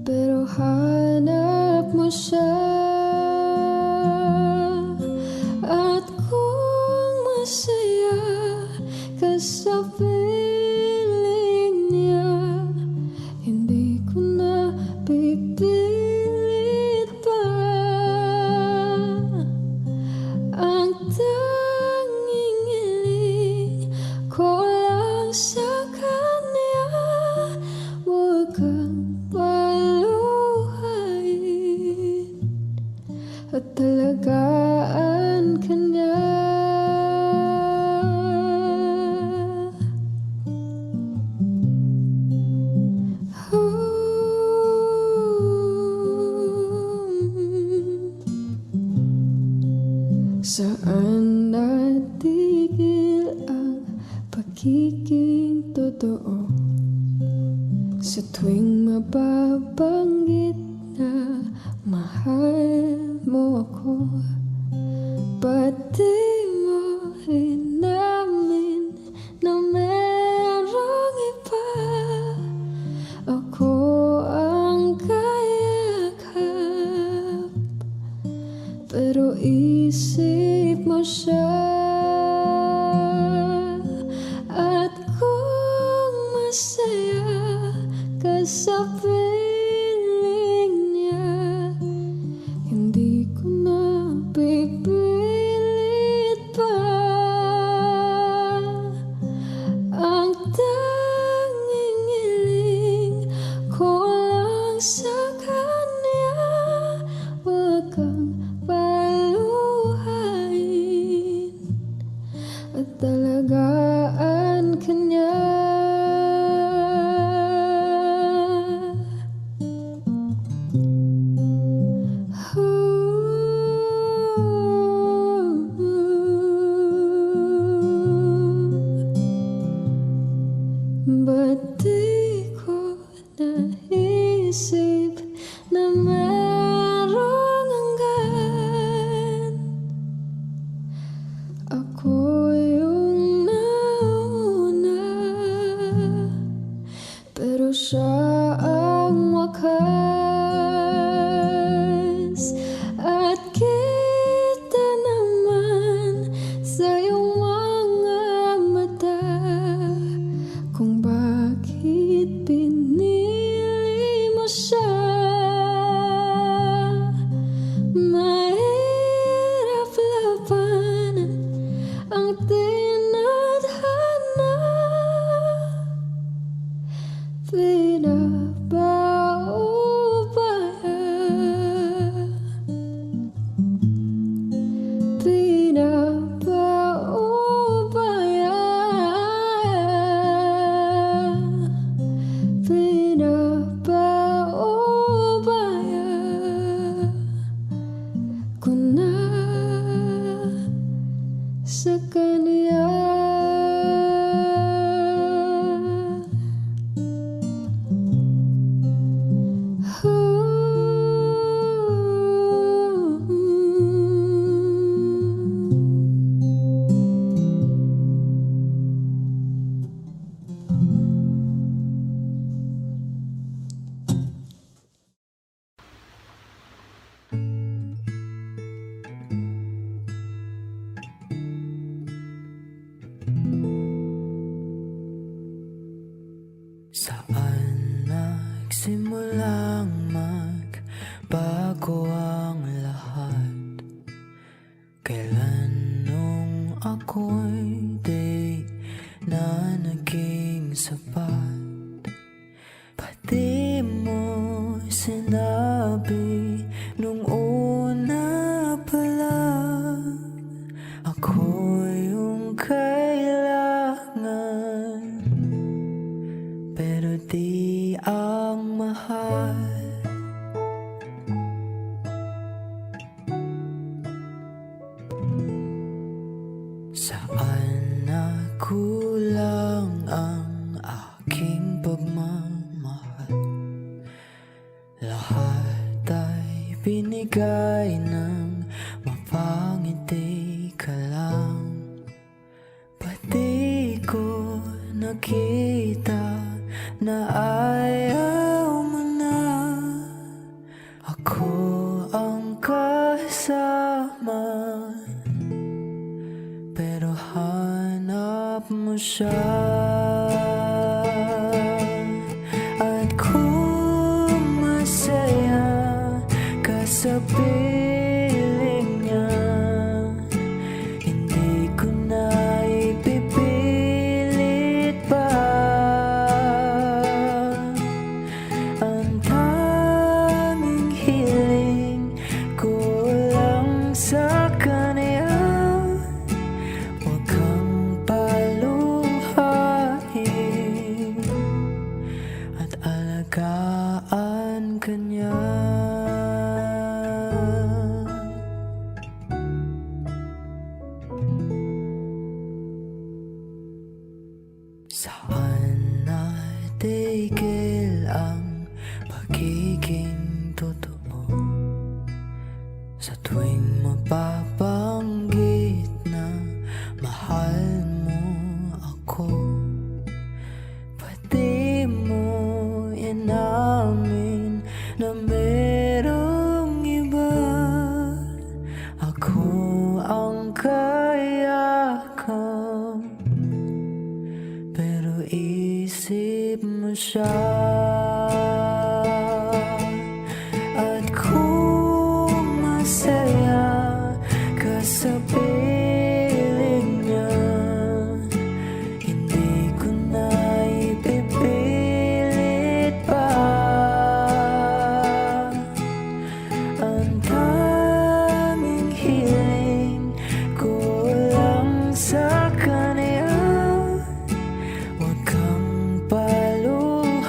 pero hanap mo siya? At kung masaya ka sa piling niya, hindi ko na pipilit pa. Ang tanging hiling ko lang sa kanya, huwag kang paluhain at talagaan ka niya. Saan natigil ang pagiging totoo? Sa tuwing mababanggit na mahal mo ako, ba't di mo inamin na merong iba? Ako ang kayakap, pero isip mo siya. At kung masaya ka sa piling niya, hindi ko na pipilit pa. Ang tanging hiling ko lang sa kanya, huwag kang paluhain at talagaan ka niya. But sapat. Pati mo sinabi nung una pa lang, ako yung kailangan, pero di ang mahal. Saan nakulang ang aking pagmamahal? Lahat ay binigay ng mapangiti ka lang. Pati ko nakita na ayaw mo na. Ako ang kasama, pero hanap mo siya. At kung masaya ka sa piling niya, hindi ko na ipipilit pa. Ang tanging hiling ko lang sa kanya, huwag kang paluhain at alagaan ka niya. Saan natigil ang pagiging totoo? Sa tuwing mapabanggit na mahal mo ako, pati mo inamin na merong iba. Ako ang kayakap, pero isip mo siya. At kung masaya ka sa piling niya, hindi ko na ipipilit pa. Ang tanging hiling ko lang sa kanya, huwag kang paluhain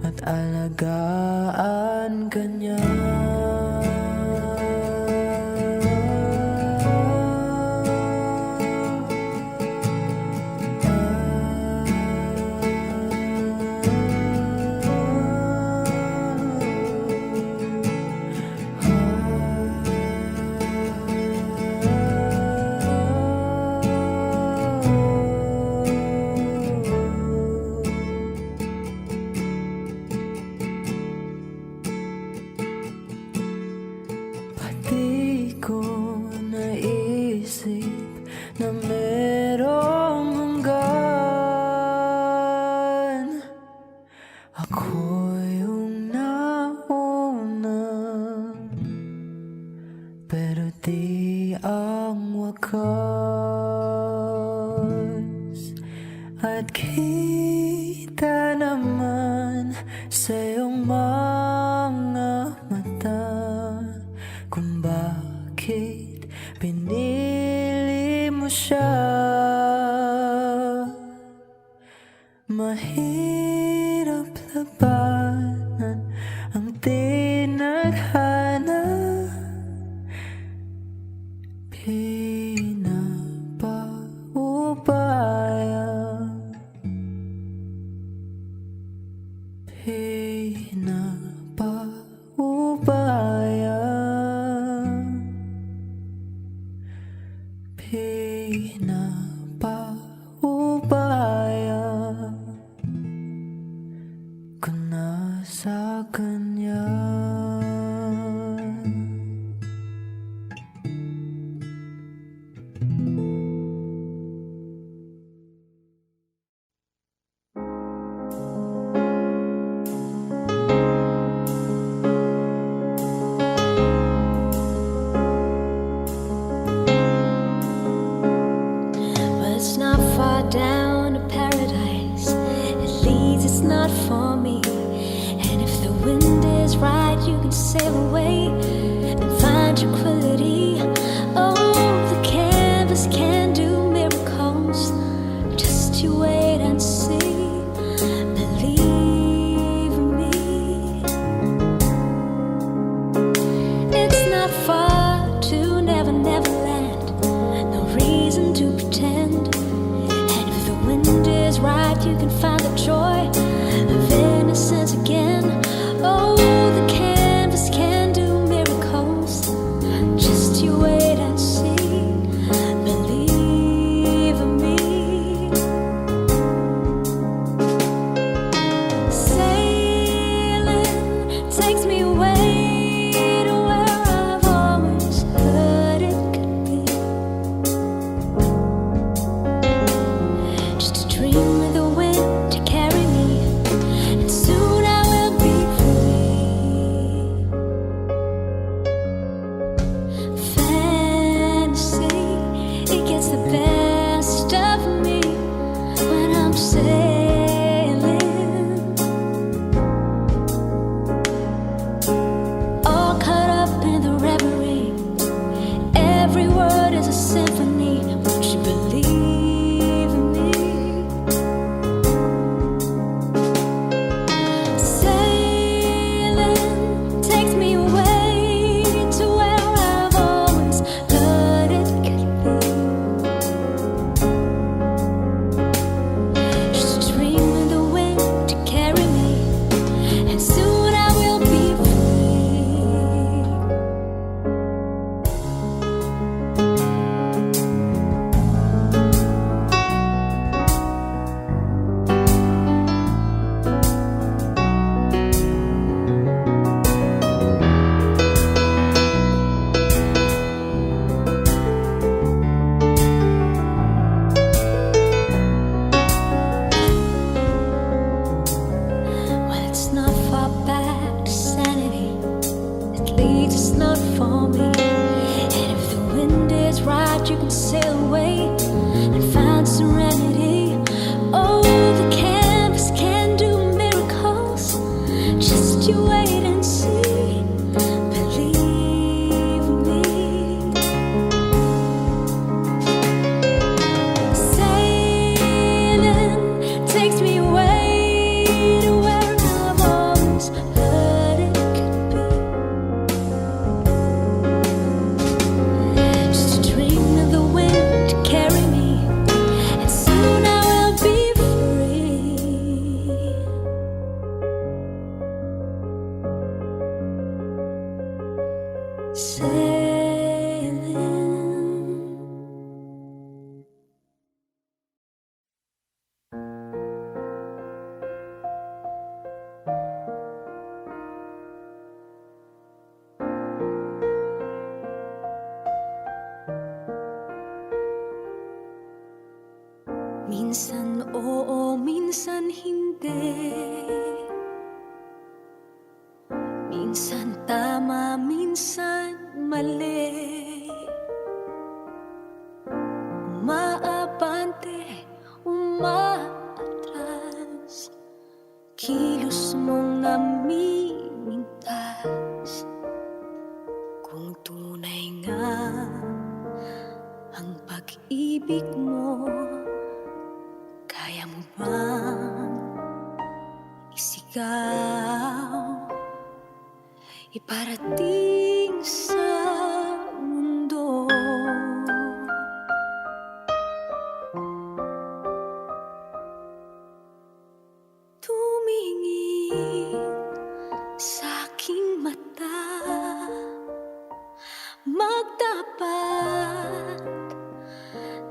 at alagaan ka niya. Pati ko naisip na merong hanggan. Ako yung nauna, pero di ang wakas. At kita naman sa iyong mga mata kung bakit pinili mo siya. Mahirap labanan ang tinadhana, pinapaubaya, pinapaubaya, pinapaubaya ko na sa kanya. sail away and find tranquility. Oh, the canvas can do miracles. Just you wait and see. Believe me. It's not far to Never Never Land. No reason to pretend. And if the wind is right, you can find the joy of innocence again. Oh, the canvas can do miracles. Just you wait and see. Believe me. Sailing takes me away to where I've always heard it could be. Just a dream with the wind to carry me, and soon I will be free. Fantasy, it gets the best of me when I'm sailing. All caught up in the reverie. Every word is a symphony. Won't you believe in me? Sailing takes me away to where I've always heard it could be. Just a dream with the wind to carry me, and soon I will be free. Well, it's not far back to sanity. At least it's not for me. And if the wind is right, you can sail away and find serenity. Oh, the canvas can do miracles. Just you wait and see. Believe me. Sailing takes me away to where I've always heard it could be. Just a dream of the wind to carry me, and soon I will be free. Sailing. Minsan oo, minsan hindi. Minsan tama, minsan mali. Umaabante, umaatras. Kilos mong namimintas. Kung tunay nga ang pag-ibig mo, kaya mo bang isigaw, iparating sa mundo? Tumingin sa aking mata, magtapat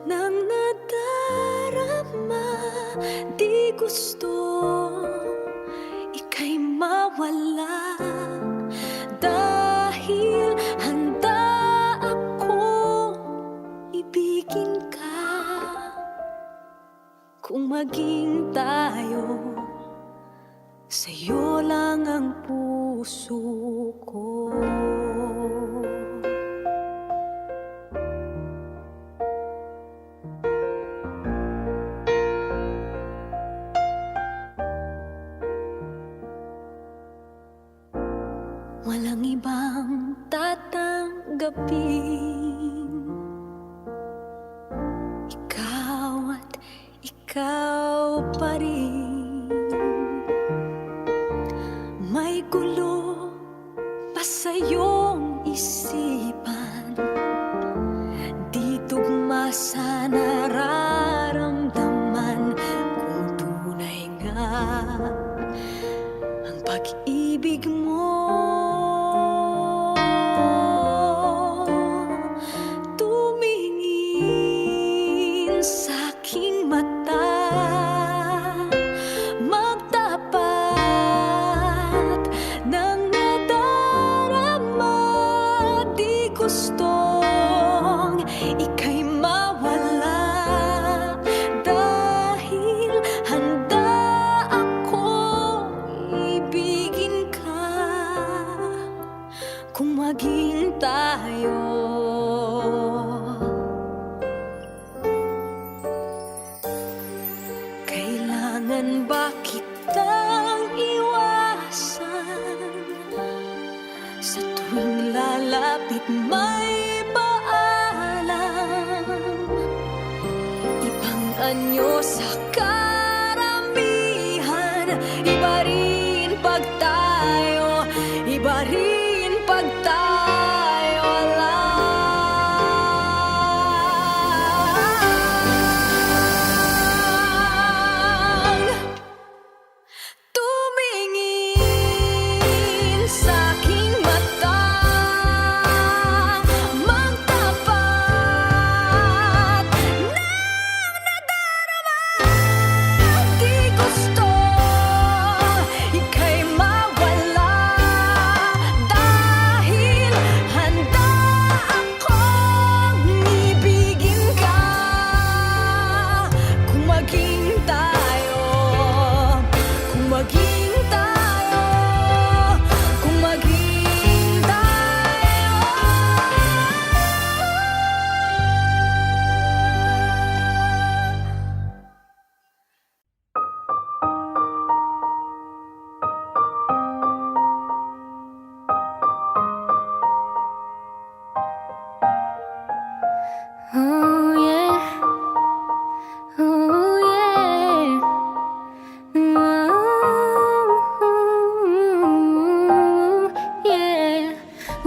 ng nadarama. Di gusto ika'y mawala, dahil handa akong ibigin ka. Kung maging tayo, sa'yo lang ang puso ko. Walang iba tanggapin. Ikaw at ikaw pa rin. May gulo pa sa iyong isipan, di tugma sa nararamdaman. Kung tunay nga ang pag-ibig mo, tumingin sa aking mata, magtapat ng nadarama. Di gustong ika'y mawala, dahil handa akong ibigin ka kung maging tayo. Kailangan ba kitang iwasan? Sa tuwing lalapit may paalam, ibang anyo sa karamihan. Iba rin pag tayo, iba rin pag tayo lang. Tumingin sa aking mata, magtapat ng nadarama. Di gusto ika'y mawala, dahil handa akong ibigin ka kung maging tayo, kung maging tayo, kung maging tayo. Oh yeah, oh yeah, oh yeah.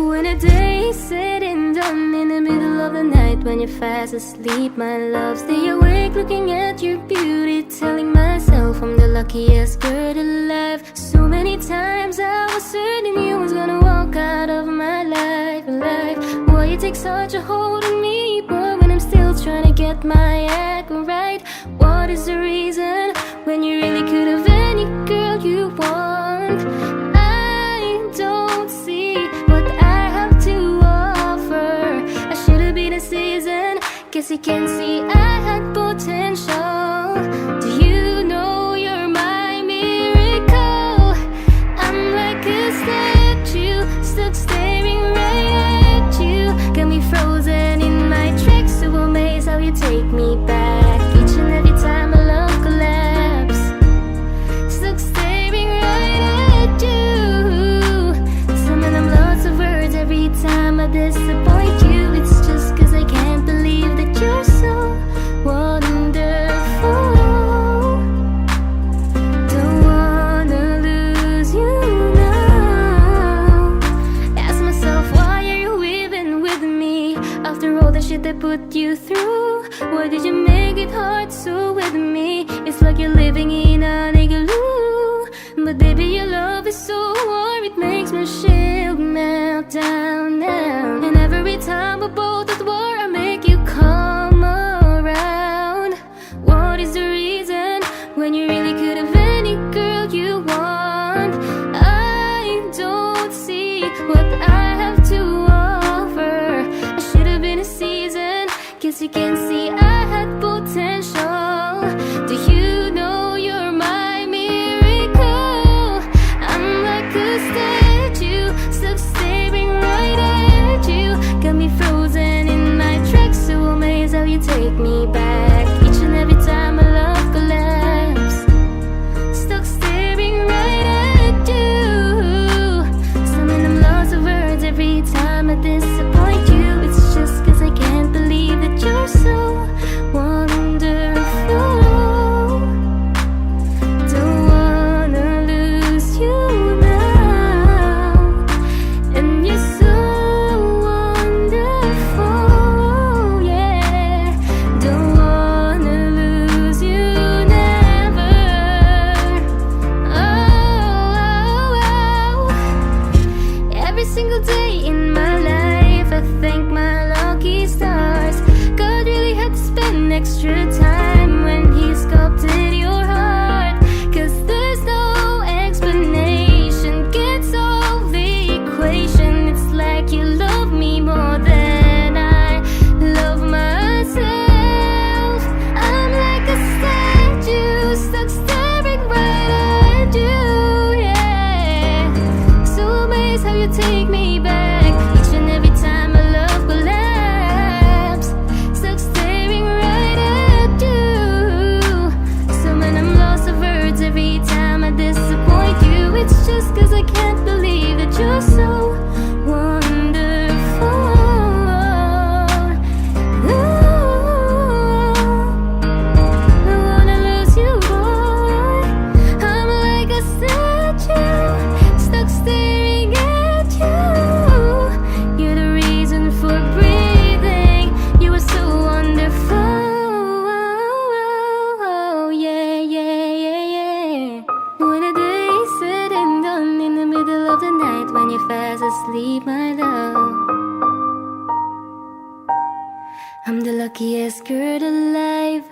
When a day is said and done, in the middle of the night when you're fast asleep, my love, stay awake looking at your beauty, telling myself I'm the luckiest girl alive. So many times I was certain you was gonna walk out of my life, Why you take such a hold on me, boy, when I'm still trying to get my act right? What is the reason when you really could have any girl you want? I don't see what I have to offer. I should have been a season, guess you can see I had potential. Do you know you're my miracle? I'm like a statue, stuck staring right at you. Got me frozen in my tracks, so amazed how you take me back each and every time my love collapse. Stuck staring right at you, summon them lots of words every time I disappoint you. It's just 'cause I can't believe that you're so wonderful. Don't wanna lose you now. Ask myself, why are you even with me? After all the shit I put you through, why did you make it hard so with me? It's like you're living in an igloo, but baby your love is so warm, it makes my shield melt down now. And every time we're both at war, I make you come around. What is the reason when you really could have any girl you want? I don't see what I have to offer. I should have been a season, guess you can see I had potential. Do you know you're my miracle? I'm like a statue, stuck staring right at you. Got me frozen in my tracks, so amazed how you take me back each and every time my love collapse. Stuck staring right at you, summon them lots of words every time I disappoint you. record alive.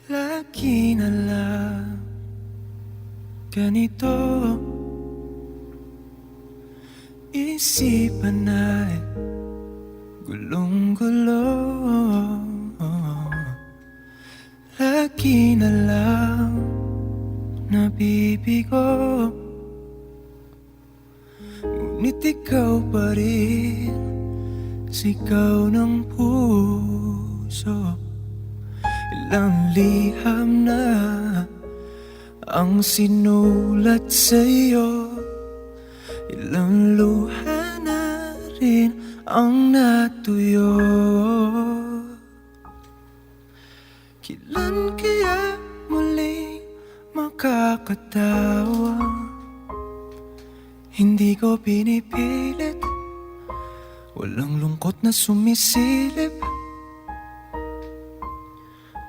Lagi na lang ganito, isipan ay gulong-gulo. Lagi na lang nabibigo, ngunit ikaw pa rin sigaw ng puso. Ilang liham na ang sinulat sa'yo, ilang luha na rin ang natuyo. Kailan kaya muling makakatawa? Hindi ko pinipilit, walang lungkot na sumisilip.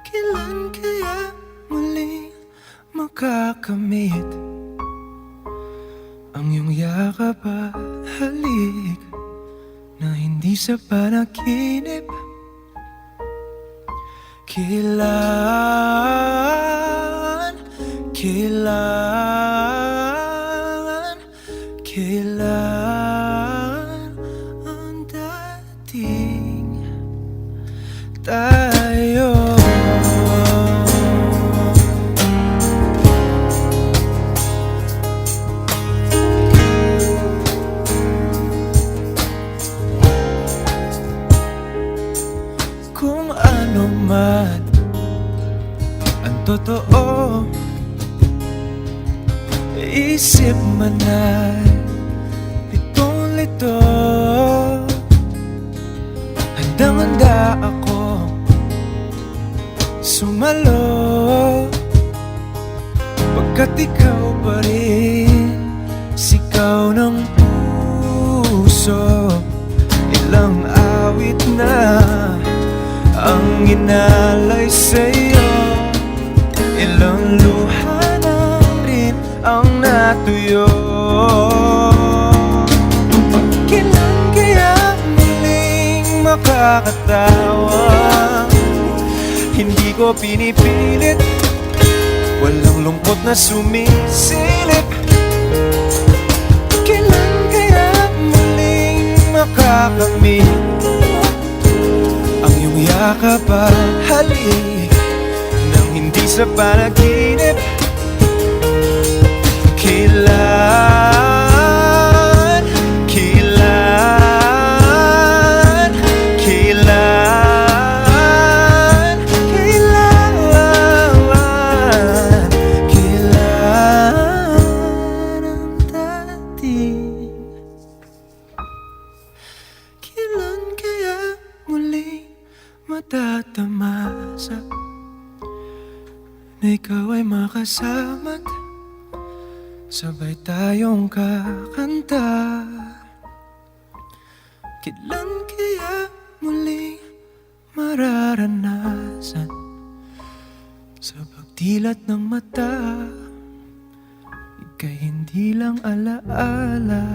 Kailan kaya muling makakamit ang iyong yakap at halik na hindi sa panaginip? Kailan, kailan ang dating tayo? Kung ano man ang totoo, isip man ay litong-lito. Handang-handa ako sumalo, pagkat ikaw pa rin sigaw ng puso. Ilang awit na ang inalay sa'yo, ilang luha na rin ang natuyo. Kailan kaya muling makakatawa? Hindi ko pinipilit, walang lungkot na sumisilip. Kailan kaya muling makakamit ang iyong yakap at halik nang hindi sa panaginip? Kailan, kailan, kailan, kailan ang dating? Kailan kaya muli matatamasa na ikaw ay makasama't sabay tayong kakanta? Kailan kaya muli mararanasan sa pagdilat ng mata, ika'y hindi lang alaala.